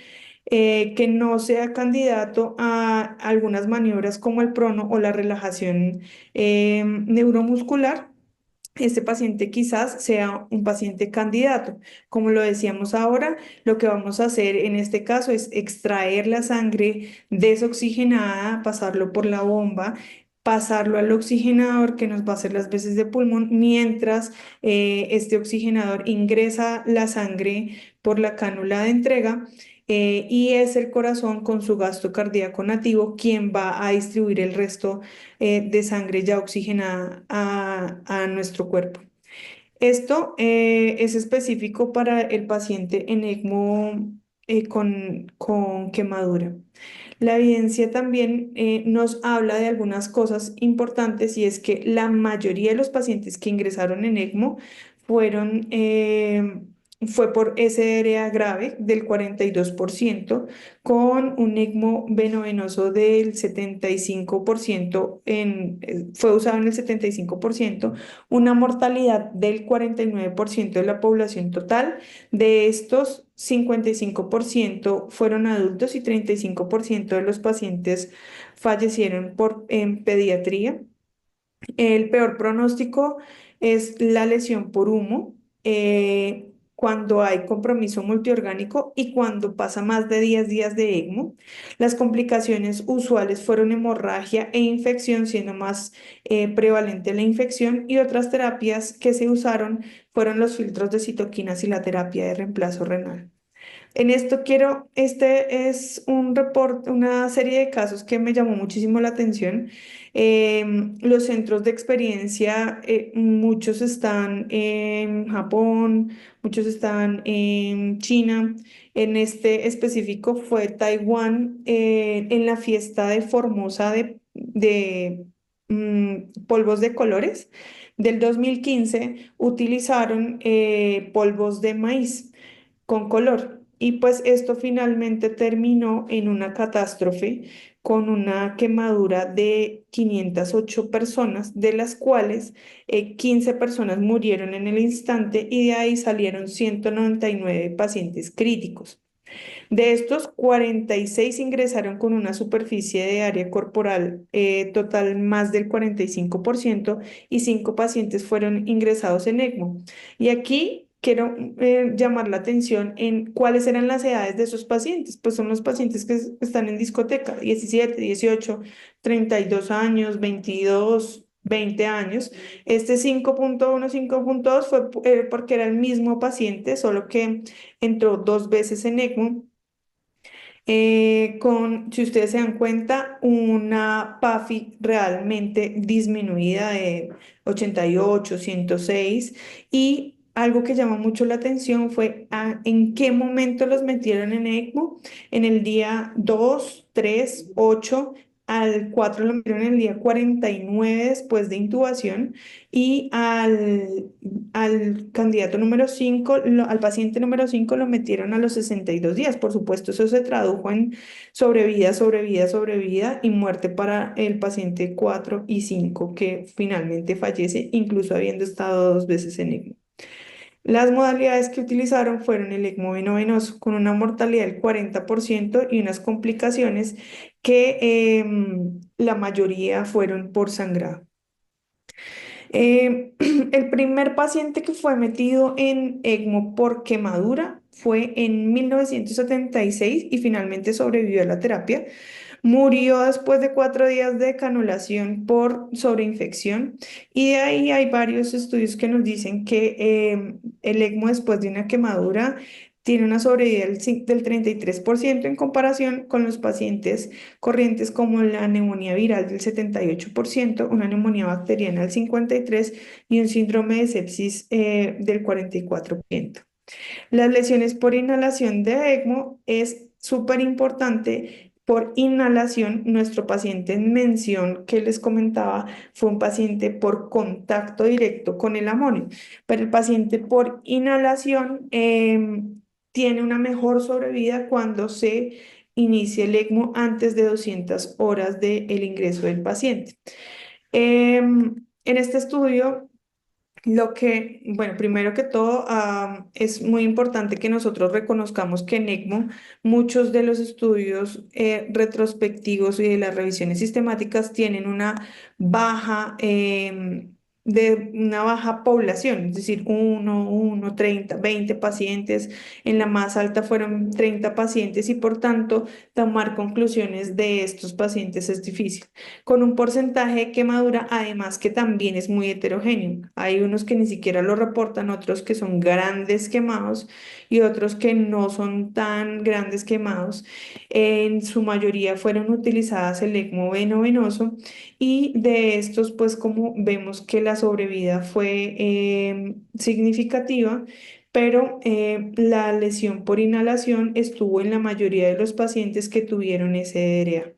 que no sea candidato a algunas maniobras como el prono o la relajación neuromuscular, este paciente quizás sea un paciente candidato. Como lo decíamos ahora, lo que vamos a hacer en este caso es extraer la sangre desoxigenada, pasarlo por la bomba, pasarlo al oxigenador que nos va a hacer las veces de pulmón, mientras este oxigenador ingresa la sangre por la cánula de entrega. Y es el corazón con su gasto cardíaco nativo quien va a distribuir el resto de sangre ya oxigenada a nuestro cuerpo. Esto es específico para el paciente en ECMO con quemadura. La evidencia también nos habla de algunas cosas importantes y es que la mayoría de los pacientes que ingresaron en ECMO fueron, fue por SDRA grave del 42%, con un ECMO venovenoso del 75%, fue usado en el 75%, una mortalidad del 49% de la población total. De estos, 55% fueron adultos y 35% de los pacientes fallecieron en pediatría. El peor pronóstico es la lesión por humo, cuando hay compromiso multiorgánico y cuando pasa más de 10 días de ECMO. Las complicaciones usuales fueron hemorragia e infección, siendo más prevalente la infección, y otras terapias que se usaron fueron los filtros de citoquinas y la terapia de reemplazo renal. En esto este es un reporte, una serie de casos que me llamó muchísimo la atención. Los centros de experiencia, muchos están en Japón, muchos están en China. En este específico fue Taiwán, en la fiesta de Formosa de polvos de colores del 2015 utilizaron polvos de maíz con color. Y pues esto finalmente terminó en una catástrofe con una quemadura de 508 personas, de las cuales 15 personas murieron en el instante y de ahí salieron 199 pacientes críticos. De estos, 46 ingresaron con una superficie de área corporal total más del 45% y 5 pacientes fueron ingresados en ECMO. Y aquí quiero llamar la atención en cuáles eran las edades de esos pacientes. Pues son los pacientes que están en discoteca: 17, 18, 32 años, 22, 20 años. Este 5.1, 5.2 fue porque era el mismo paciente, solo que entró 2 veces en ECMO, si ustedes se dan cuenta, una PAFI realmente disminuida de 88, 106. Y algo que llama mucho la atención fue en qué momento los metieron en ECMO: en el día 2, 3, 8, al 4 lo metieron en el día 49 después de intubación, y al candidato número 5, al paciente número 5 lo metieron a los 62 días. Por supuesto, eso se tradujo en sobrevida, sobrevida, sobrevida y muerte para el paciente 4 y 5, que finalmente fallece, incluso habiendo estado 2 veces en ECMO. Las modalidades que utilizaron fueron el ECMO venovenoso, con una mortalidad del 40% y unas complicaciones que la mayoría fueron por sangrado. El primer paciente que fue metido en ECMO por quemadura fue en 1976 y finalmente sobrevivió a la terapia. Murió después de 4 días de canulación por sobreinfección, y de ahí hay varios estudios que nos dicen que el ECMO después de una quemadura tiene una sobrevida del 33% en comparación con los pacientes corrientes, como la neumonía viral del 78%, una neumonía bacteriana del 53% y un síndrome de sepsis del 44%. Las lesiones por inhalación de ECMO es súper importante. Por inhalación, nuestro paciente en mención que les comentaba fue un paciente por contacto directo con el amonio, pero el paciente por inhalación tiene una mejor sobrevida cuando se inicia el ECMO antes de 200 horas del ingreso del paciente. En este estudio, bueno, primero que todo, es muy importante que nosotros reconozcamos que en ECMO muchos de los estudios retrospectivos y de las revisiones sistemáticas tienen una baja de una baja población, es decir, 30, 20 pacientes, en la más alta fueron 30 pacientes y por tanto tomar conclusiones de estos pacientes es difícil. Con un porcentaje de quemadura, además que también es muy heterogéneo. Hay unos que ni siquiera lo reportan, otros que son grandes quemados y otros que no son tan grandes quemados. En su mayoría fueron utilizadas el ECMO veno-venoso y de estos, pues como vemos que la sobrevida fue significativa, pero la lesión por inhalación estuvo en la mayoría de los pacientes que tuvieron SDRA.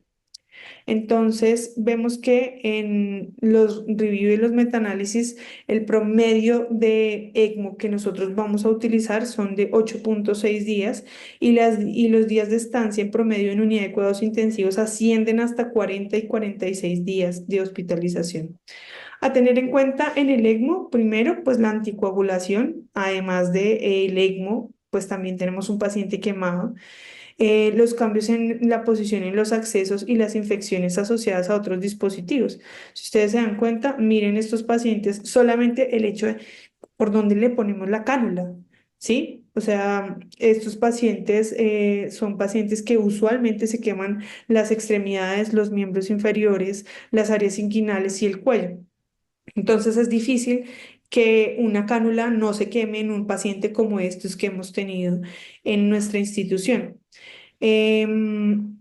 Entonces, vemos que en los review y los metaanálisis, el promedio de ECMO que nosotros vamos a utilizar son de 8,6 días y los días de estancia en promedio en unidad de cuidados intensivos ascienden hasta 40 y 46 días de hospitalización. A tener en cuenta en el ECMO, primero, pues la anticoagulación, además de el ECMO, pues también tenemos un paciente quemado, los cambios en la posición en los accesos y las infecciones asociadas a otros dispositivos. Si ustedes se dan cuenta, miren estos pacientes, solamente el hecho de por dónde le ponemos la cánula, ¿sí? O sea, estos pacientes son pacientes que usualmente se queman las extremidades, los miembros inferiores, las áreas inguinales y el cuello. Entonces es difícil que una cánula no se queme en un paciente como estos que hemos tenido en nuestra institución. Em,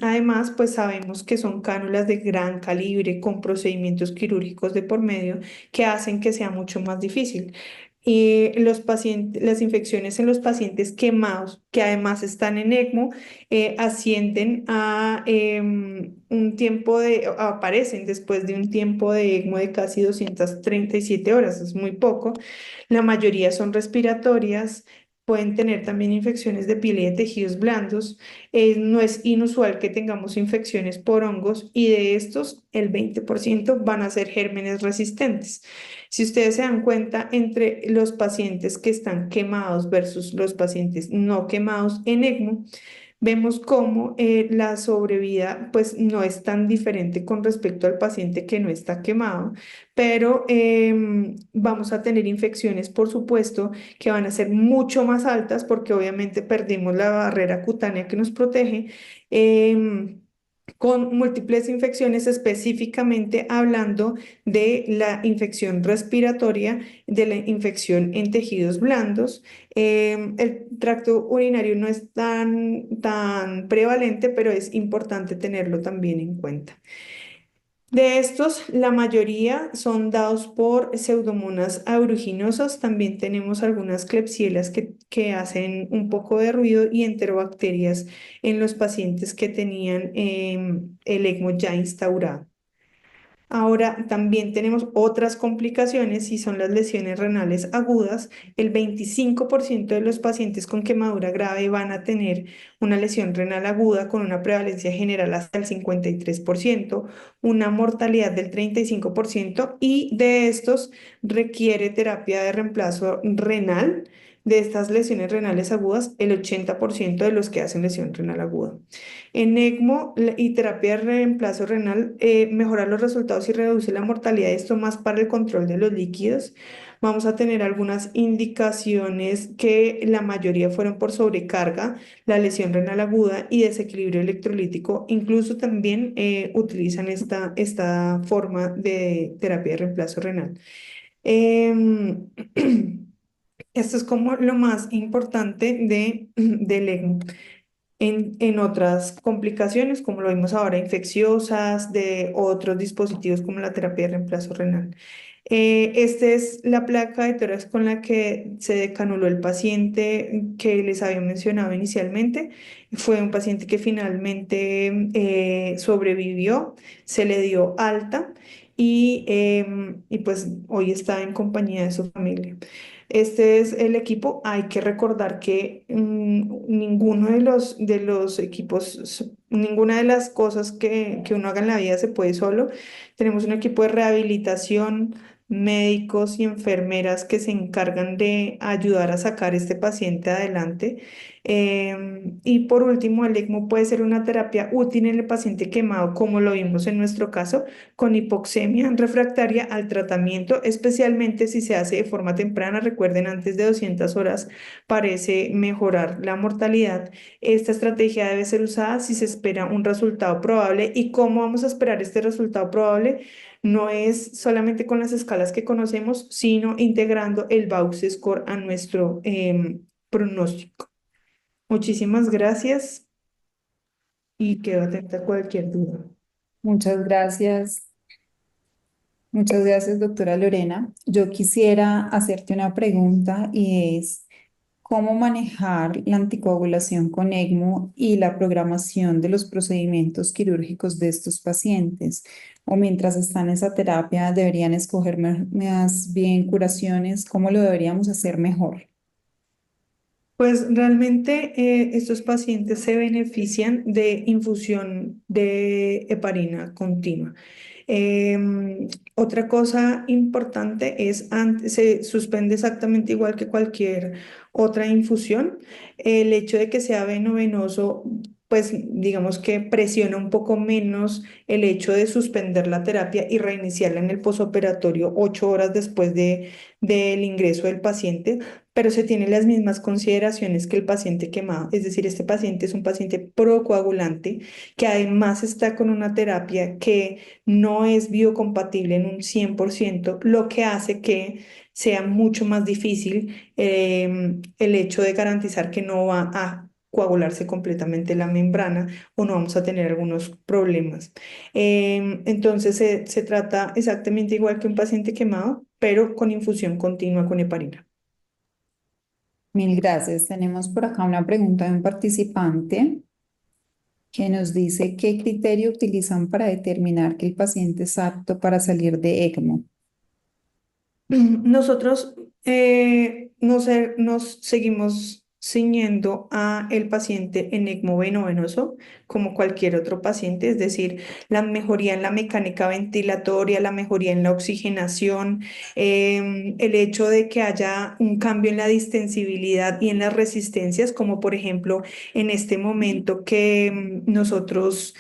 Además, pues sabemos que son cánulas de gran calibre con procedimientos quirúrgicos de por medio que hacen que sea mucho más difícil. Los pacientes, las infecciones en los pacientes quemados, que además están en ECMO, ascienden a un tiempo aparecen después de un tiempo de ECMO de casi 237 horas, es muy poco. La mayoría son respiratorias. Pueden tener también infecciones de piel y de tejidos blandos. No es inusual que tengamos infecciones por hongos y de estos el 20% van a ser gérmenes resistentes. Si ustedes se dan cuenta, entre los pacientes que están quemados versus los pacientes no quemados en ECMO, vemos cómo la sobrevida pues no es tan diferente con respecto al paciente que no está quemado, pero vamos a tener infecciones, por supuesto, que van a ser mucho más altas porque obviamente perdimos la barrera cutánea que nos protege. Con múltiples infecciones, específicamente hablando de la infección respiratoria, de la infección en tejidos blandos. El tracto urinario no es tan prevalente, pero es importante tenerlo también en cuenta. De estos, la mayoría son dados por Pseudomonas aeruginosa. También tenemos algunas Klebsielas que hacen un poco de ruido y enterobacterias en los pacientes que tenían el ECMO ya instaurado. Ahora también tenemos otras complicaciones y son las lesiones renales agudas. El 25% de los pacientes con quemadura grave van a tener una lesión renal aguda con una prevalencia general hasta el 53%, una mortalidad del 35% y de estos requiere terapia de reemplazo renal. De estas lesiones renales agudas, el 80% de los que hacen lesión renal aguda. En ECMO y terapia de reemplazo renal mejora los resultados y reduce la mortalidad. Esto más para el control de los líquidos. Vamos a tener algunas indicaciones que la mayoría fueron por sobrecarga, la lesión renal aguda y desequilibrio electrolítico. Incluso también utilizan esta forma de terapia de reemplazo renal. Em, Esto es como lo más importante del ECMO en otras complicaciones, como lo vimos ahora, infecciosas, de otros dispositivos como la terapia de reemplazo renal. Esta es la placa de tórax con la que se decanuló el paciente que les había mencionado inicialmente. Fue un paciente que finalmente sobrevivió, se le dio alta y pues hoy está en compañía de su familia. Este es el equipo. Hay que recordar que ninguno de los equipos, ninguna de las cosas que uno haga en la vida se puede solo. Tenemos un equipo de rehabilitación, médicos y enfermeras que se encargan de ayudar a sacar este paciente adelante. Y por último, el ECMO puede ser una terapia útil en el paciente quemado, como lo vimos en nuestro caso, con hipoxemia refractaria al tratamiento, especialmente si se hace de forma temprana. Recuerden, antes de 200 horas parece mejorar la mortalidad. Esta estrategia debe ser usada si se espera un resultado probable. ¿Y cómo vamos a esperar este resultado probable? No es solamente con las escalas que conocemos, sino integrando el Bausch Score a nuestro pronóstico. Muchísimas gracias y quedo atenta a cualquier duda. Muchas gracias. Muchas gracias, doctora Lorena. Yo quisiera hacerte una pregunta y es, ¿cómo manejar la anticoagulación con ECMO y la programación de los procedimientos quirúrgicos de estos pacientes? O mientras están en esa terapia, ¿deberían escoger más bien curaciones? ¿Cómo lo deberíamos hacer mejor? Pues realmente estos pacientes se benefician de infusión de heparina continua. Otra cosa importante es, se suspende exactamente igual que cualquier otra infusión. El hecho de que sea venoso, pues digamos que presiona un poco menos el hecho de suspender la terapia y reiniciarla en el posoperatorio 8 horas después del ingreso del paciente, pero se tienen las mismas consideraciones que el paciente quemado. Es decir, este paciente es un paciente procoagulante que además está con una terapia que no es biocompatible en un 100%, lo que hace que sea mucho más difícil el hecho de garantizar que no va a coagularse completamente la membrana o no vamos a tener algunos problemas. Entonces se trata exactamente igual que un paciente quemado, pero con infusión continua con heparina. Mil gracias. Tenemos por acá una pregunta de un participante que nos dice qué criterio utilizan para determinar que el paciente es apto para salir de ECMO. Nosotros nos seguimos ciñendo a el paciente en ECMO venoso como cualquier otro paciente, es decir, la mejoría en la mecánica ventilatoria, la mejoría en la oxigenación, el hecho de que haya un cambio en la distensibilidad y en las resistencias, como por ejemplo en este momento que nosotros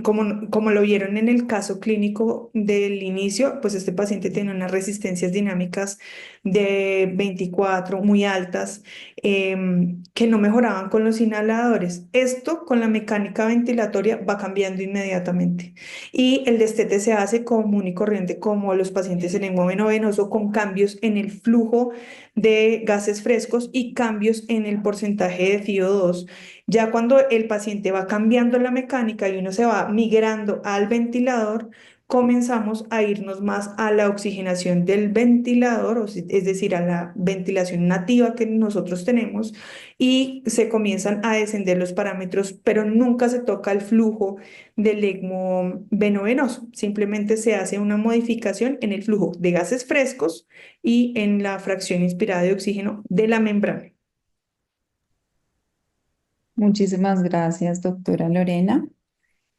como lo vieron en el caso clínico del inicio, pues este paciente tiene unas resistencias dinámicas de 24 muy altas, que no mejoraban con los inhaladores. Esto con la mecánica ventilatoria va cambiando inmediatamente. Y el destete se hace común y corriente como los pacientes en hemogeno venoso con cambios en el flujo de gases frescos y cambios en el porcentaje de FiO2. Ya cuando el paciente va cambiando la mecánica y uno se va migrando al ventilador, comenzamos a irnos más a la oxigenación del ventilador, es decir, a la ventilación nativa que nosotros tenemos, y se comienzan a descender los parámetros, pero nunca se toca el flujo del ECMO venovenoso. Simplemente se hace una modificación en el flujo de gases frescos y en la fracción inspirada de oxígeno de la membrana. Muchísimas gracias, doctora Lorena.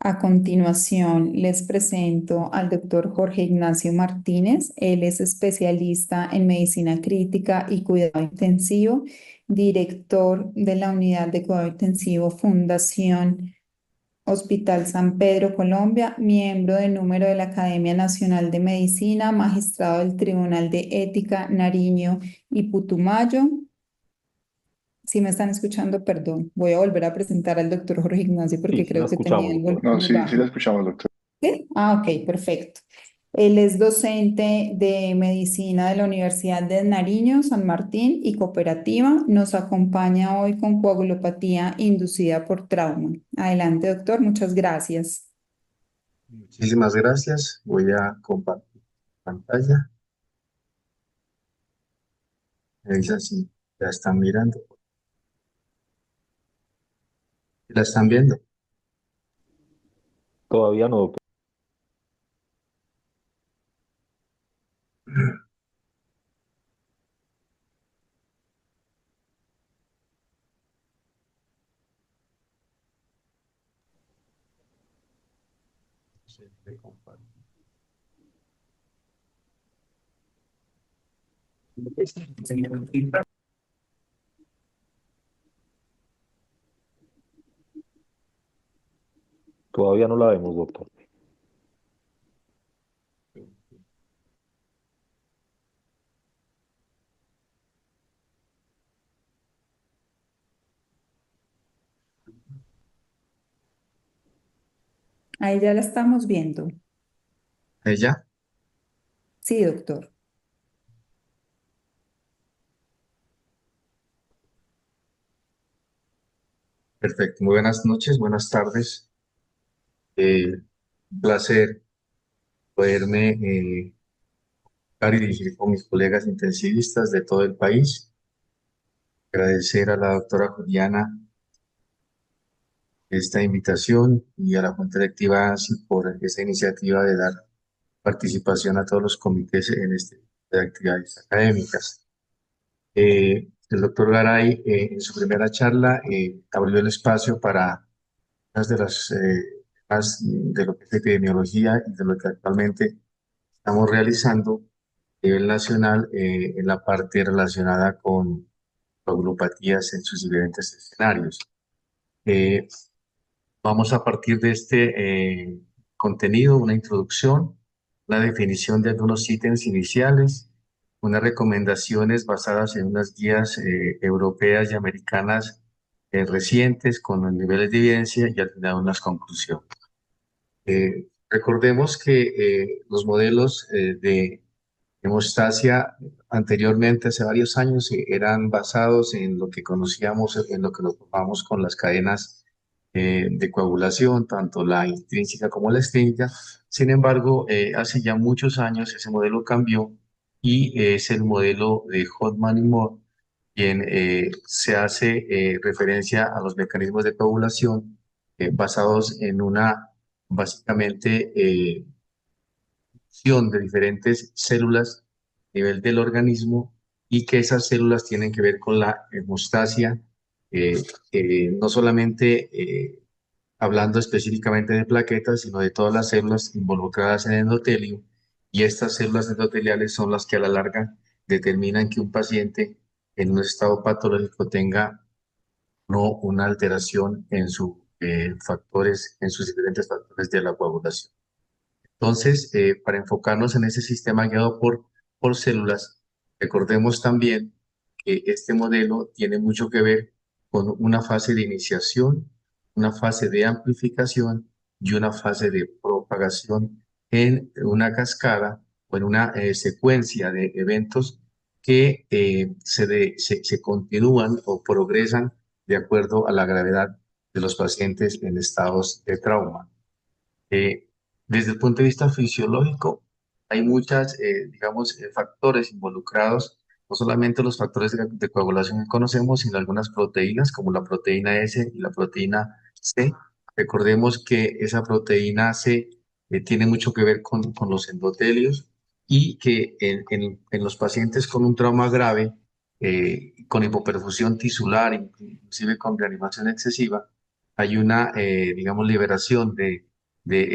A continuación, les presento al doctor Jorge Ignacio Martínez. Él es especialista en medicina crítica y cuidado intensivo, director de la unidad de cuidado intensivo Fundación Hospital San Pedro, Colombia, miembro de número de la Academia Nacional de Medicina, magistrado del Tribunal de Ética Nariño y Putumayo. Si me están escuchando, perdón. Voy a volver a presentar al doctor Jorge Ignacio Sí, porque sí la creo que tenía escuchamos, el doctora. volumen No, muy sí, sí la bajo. escuchamos, doctor. ¿Sí? Ah, ok, perfecto. Él es docente de medicina de la Universidad de Nariño, San Martín y cooperativa. Nos acompaña hoy con coagulopatía inducida por trauma. Adelante, doctor. Muchas gracias. Muchísimas gracias. Voy a compartir pantalla. Me dicen si la están mirando. ¿Si la están viendo? Todavía no, doctora. Sí, le comparto. Todavía no la vemos, doctor. Ahí ya la estamos viendo. ¿Ella? Sí, doctor. Perfecto. Muy buenas noches, buenas tardes. Un placer poderme y dirigir con mis colegas intensivistas de todo el país. Agradecer a la doctora Juliana esta invitación y a la Junta Directiva ANSI por esta iniciativa de dar participación a todos los comités en este tipo de actividades académicas. El doctor Garay, en su primera charla, abrió el espacio para unas de las temas de lo que es epidemiología y de lo que actualmente estamos realizando a nivel nacional en la parte relacionada con glupatías en sus diferentes escenarios. Vamos a partir de este contenido, una introducción, la definición de algunos ítems iniciales, unas recomendaciones basadas en unas guías europeas y americanas recientes con los niveles de evidencia y al final unas conclusiones. Recordemos que los modelos de hemostasia anteriormente, hace varios años, eran basados en lo que conocíamos, en lo que nos formamos con las cadenas de coagulación, tanto la intrínseca como la extrínseca. Sin embargo, hace ya muchos años ese modelo cambió y es el modelo de Hodgman y Moore, quien se hace referencia a los mecanismos de coagulación basados en una, básicamente, de diferentes células a nivel del organismo y que esas células tienen que ver con la hemostasia, no solamente hablando específicamente de plaquetas, sino de todas las células involucradas en el endotelio, y estas células endoteliales son las que a la larga determinan que un paciente en un estado patológico tenga no una alteración en sus factores, en sus diferentes factores de la coagulación. Entonces, para enfocarnos en ese sistema guiado por células, recordemos también que este modelo tiene mucho que ver con una fase de iniciación, una fase de amplificación y una fase de propagación en una cascada o en una secuencia de eventos que se continúan o progresan de acuerdo a la gravedad de los pacientes en estados de trauma. Eh, Desde el punto de vista fisiológico, hay muchas, digamos, factores involucrados, no solamente los factores de coagulación que conocemos, sino algunas proteínas, como la proteína S y la proteína C. Recordemos que esa proteína C tiene mucho que ver con los endotelios y que en los pacientes con un trauma grave, con hipoperfusión tisular, inclusive con reanimación excesiva, hay una, digamos, liberación de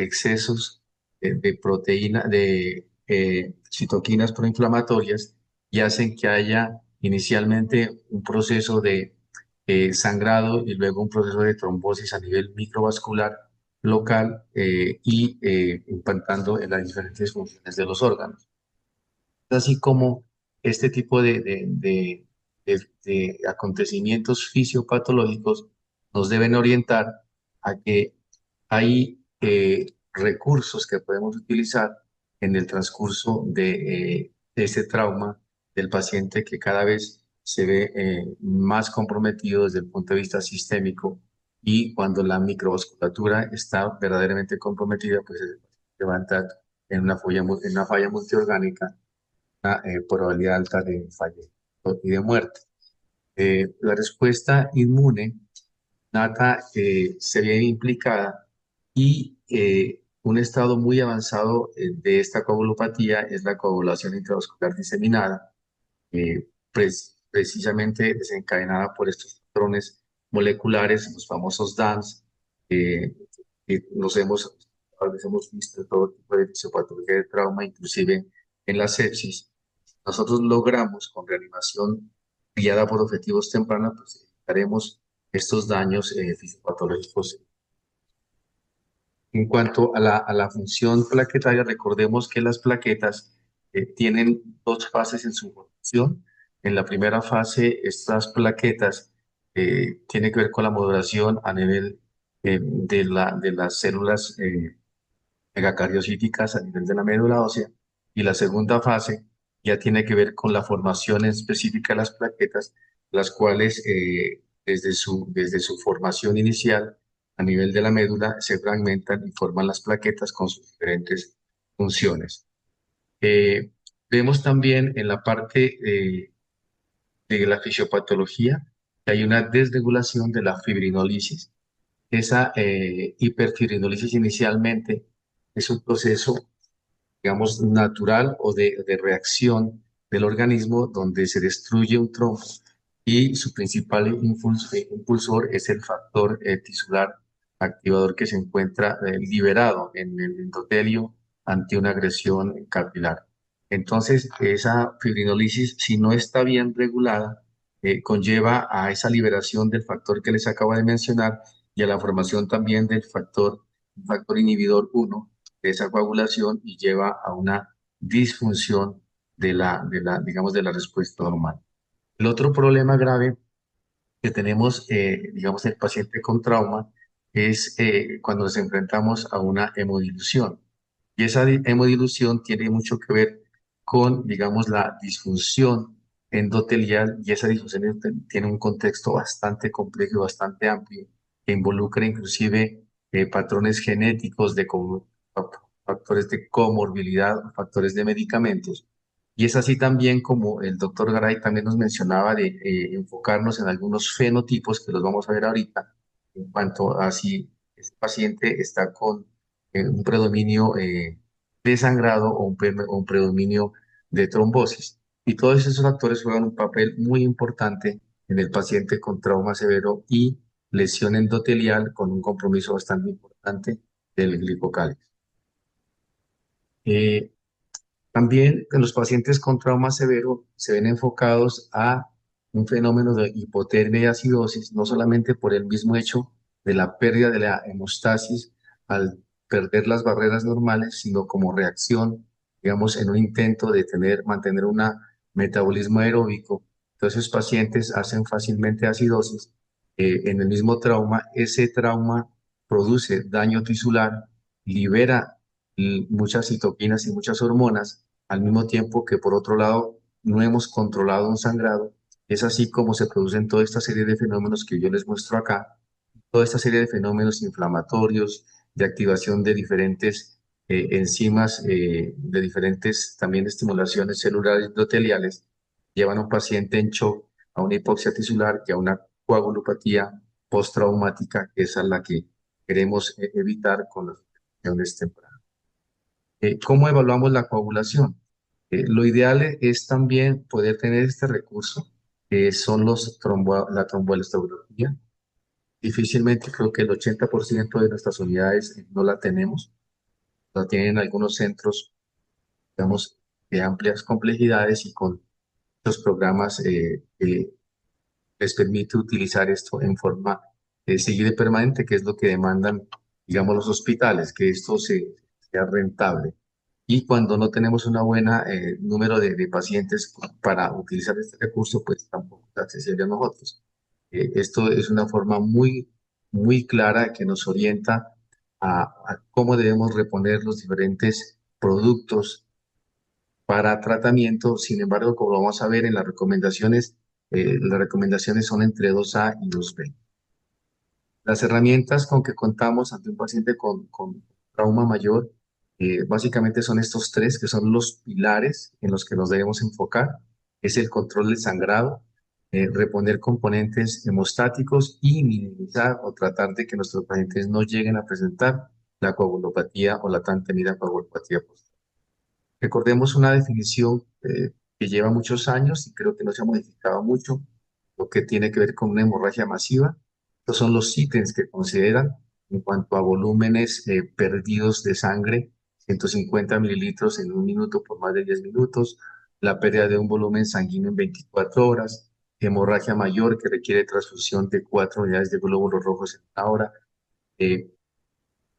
excesos de proteína, de citoquinas proinflamatorias y hacen que haya inicialmente un proceso de sangrado y luego un proceso de trombosis a nivel microvascular local y impactando en las diferentes funciones de los órganos. Así como este tipo de acontecimientos fisiopatológicos nos deben orientar a que hay recursos que podemos utilizar en el transcurso de ese trauma del paciente que cada vez se ve más comprometido desde el punto de vista sistémico, y cuando la microvasculatura está verdaderamente comprometida, pues el paciente va a entrar en una falla multiorgánica, una probabilidad alta de fallecimiento y de muerte. La respuesta inmune nata se ve implicada y un estado muy avanzado de esta coagulopatía es la coagulación intravascular diseminada, precisamente desencadenada por estos patrones moleculares, los famosos DANS, que a veces hemos visto todo tipo de fisiopatología de trauma, inclusive en la sepsis. Nosotros logramos con reanimación guiada por objetivos tempranos, pues evitaremos estos daños fisiopatológicos. En cuanto a la función plaquetaria, recordemos que las plaquetas tienen dos fases en su formación. En la primera fase, estas plaquetas tienen que ver con la modulación a nivel de las células megacariocíticas a nivel de la médula ósea, y la segunda fase ya tiene que ver con la formación específica de las plaquetas, las cuales desde su formación inicial a nivel de la médula se fragmentan y forman las plaquetas con sus diferentes funciones. Eh, Vemos también en la parte de la fisiopatología que hay una desregulación de la fibrinólisis. Esa hiperfibrinólisis inicialmente es un proceso, digamos, natural o de reacción del organismo donde se destruye un trombo y su principal impulsor es el factor tisular activador que se encuentra liberado en el endotelio ante una agresión capilar. Entonces, esa fibrinólisis, si no está bien regulada, conlleva a esa liberación del factor que les acabo de mencionar y a la formación también del factor inhibidor 1 de esa coagulación, y lleva a una disfunción digamos, de la respuesta normal. El otro problema grave que tenemos, digamos, el paciente con trauma es cuando nos enfrentamos a una hemodilución. Y esa hemodilución tiene mucho que ver con, digamos, la disfunción endotelial, y esa disfunción tiene un contexto bastante complejo y bastante amplio que involucra inclusive patrones genéticos factores de comorbilidad, factores de medicamentos. Y es así también como el doctor Garay también nos mencionaba de enfocarnos en algunos fenotipos que los vamos a ver ahorita, en cuanto a si este paciente está con un predominio de sangrado o un predominio de trombosis. Y todos esos factores juegan un papel muy importante en el paciente con trauma severo y lesión endotelial con un compromiso bastante importante del glicocálice. Eh, También en los pacientes con trauma severo se ven enfocados a un fenómeno de hipotermia y acidosis, no solamente por el mismo hecho de la pérdida de la hemostasis al perder las barreras normales, sino como reacción, digamos, en un intento de mantener un metabolismo aeróbico. Entonces, los pacientes hacen fácilmente acidosis en el mismo trauma. Ese trauma produce daño tisular, libera muchas citoquinas y muchas hormonas, al mismo tiempo que por otro lado no hemos controlado un sangrado. Es así como se producen toda esta serie de fenómenos que yo les muestro acá, toda esta serie de fenómenos inflamatorios, de activación de diferentes enzimas, de diferentes también estimulaciones celulares endoteliales, llevan a un paciente en shock, a una hipoxia tisular y a una coagulopatía postraumática, que es a la que queremos evitar con las infecciones tempranas. ¿Cómo evaluamos la coagulación? Lo ideal es también poder tener este recurso, que son la tromboelastografía. Difícilmente, creo que el 80% de nuestras unidades no la tenemos. La tienen algunos centros, digamos, de amplias complejidades y con los programas que les permite utilizar esto en forma seguida y permanente, que es lo que demandan, digamos, los hospitales, que esto sea rentable. Y cuando no tenemos una buena número de pacientes para utilizar este recurso, pues tampoco es accesible a nosotros. Esto es una forma muy clara que nos orienta a cómo debemos reponer los diferentes productos para tratamiento. Sin embargo, como lo vamos a ver en las recomendaciones son entre 2A y 2B. Las herramientas con que contamos ante un paciente con trauma mayor, básicamente son estos tres, que son los pilares en los que nos debemos enfocar. Es el control del sangrado, reponer componentes hemostáticos y minimizar o tratar de que nuestros pacientes no lleguen a presentar la coagulopatía o la tan temida coagulopatía posterior. Recordemos una definición que lleva muchos años y creo que no se ha modificado mucho, lo que tiene que ver con una hemorragia masiva. Estos son los ítems que consideran en cuanto a volúmenes perdidos de sangre: 150 mililitros en un minuto por más de 10 minutos, la pérdida de un volumen sanguíneo en 24 horas, hemorragia mayor que requiere transfusión de 4 unidades de glóbulos rojos en una hora,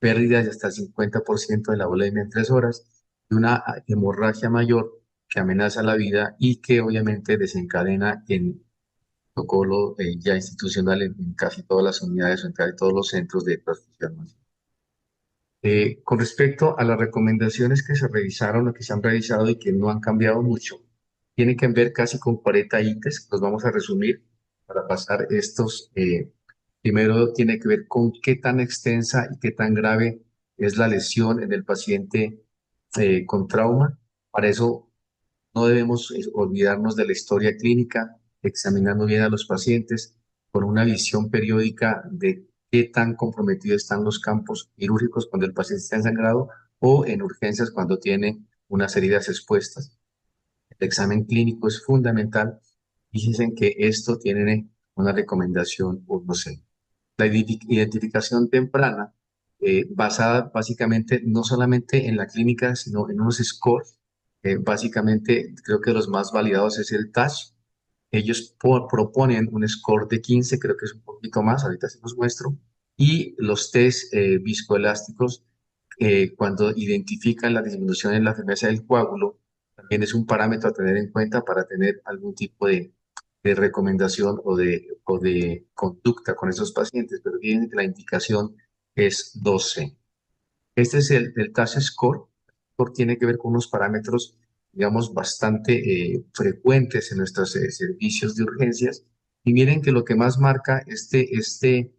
pérdida de hasta el 50% de la volemia en 3 horas, y una hemorragia mayor que amenaza la vida y que obviamente desencadena en protocolo ya institucional en casi todas las unidades o en casi todos los centros de transfusión masiva. Con respecto a las recomendaciones que se revisaron o que se han revisado y que no han cambiado mucho, tienen que ver casi con 40 ítems, los vamos a resumir para pasar estos. Primero tiene que ver con qué tan extensa y qué tan grave es la lesión en el paciente con trauma. Para eso no debemos olvidarnos de la historia clínica, examinando bien a los pacientes con una visión periódica de qué tan comprometidos están los campos quirúrgicos cuando el paciente está ensangrado o en urgencias cuando tiene unas heridas expuestas. El examen clínico es fundamental y dicen que esto tiene una recomendación 1C. La identificación temprana, basada básicamente no solamente en la clínica, sino en unos scores. Básicamente, creo que los más validados es el TASH. Ellos proponen un score de 15, creo que es un poquito más, ahorita se los muestro. Y los test viscoelásticos, cuando identifican la disminución en la firmeza del coágulo, también es un parámetro a tener en cuenta para tener algún tipo de recomendación o de conducta con esos pacientes, pero bien la indicación es 12. Este es el TAS Score. El score tiene que ver con unos parámetros, digamos, bastante frecuentes en nuestros servicios de urgencias. Y miren que lo que más marca este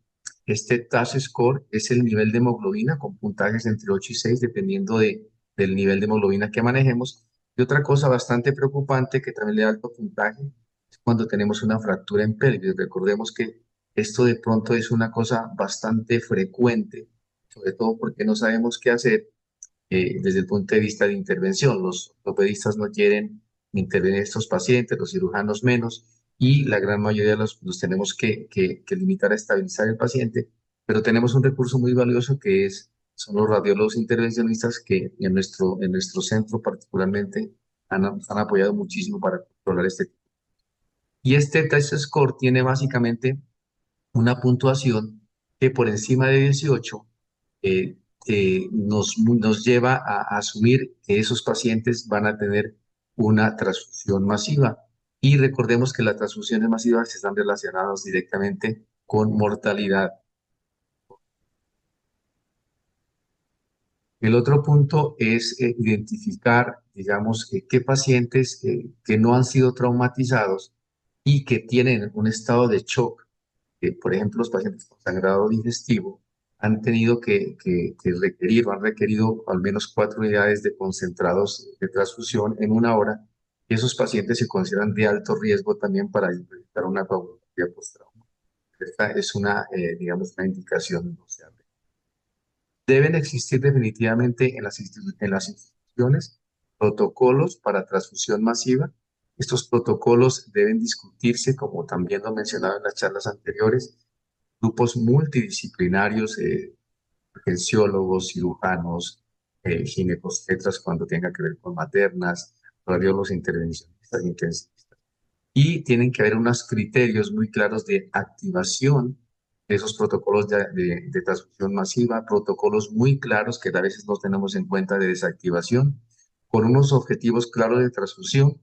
TAS Score es el nivel de hemoglobina, con puntajes entre 8 y 6, dependiendo del nivel de hemoglobina que manejemos. Y otra cosa bastante preocupante que también le da alto puntaje es cuando tenemos una fractura en pelvis. Recordemos que esto de pronto es una cosa bastante frecuente, sobre todo porque no sabemos qué hacer desde el punto de vista de intervención. Los ortopedistas no quieren intervenir estos pacientes, los cirujanos menos, y la gran mayoría los tenemos que limitar a estabilizar el paciente, pero tenemos un recurso muy valioso son los radiólogos intervencionistas que en nuestro centro particularmente han apoyado muchísimo para controlar este tipo. Y este test score tiene básicamente una puntuación que por encima de 18 nos lleva a asumir que esos pacientes van a tener una transfusión masiva. Y recordemos que las transfusiones masivas están relacionadas directamente con mortalidad. El otro punto es identificar, digamos, qué pacientes que no han sido traumatizados y que tienen un estado de shock. Por ejemplo, los pacientes con sangrado digestivo han tenido que requerir o han requerido al menos 4 unidades de concentrados de transfusión en 1 hora. Y esos pacientes se consideran de alto riesgo también para implementar una coagulopatía postrauma. Esta es digamos, una indicación no deseable. Deben existir definitivamente en las instituciones protocolos para transfusión masiva. Estos protocolos deben discutirse, como también lo mencionaba en las charlas anteriores, grupos multidisciplinarios, urgenciólogos, cirujanos, ginecobstetras cuando tenga que ver con maternas, radiólogos intervencionistas, intensivistas. Y tienen que haber unos criterios muy claros de activación de esos protocolos de transfusión masiva, protocolos muy claros que a veces no tenemos en cuenta de desactivación, con unos objetivos claros de transfusión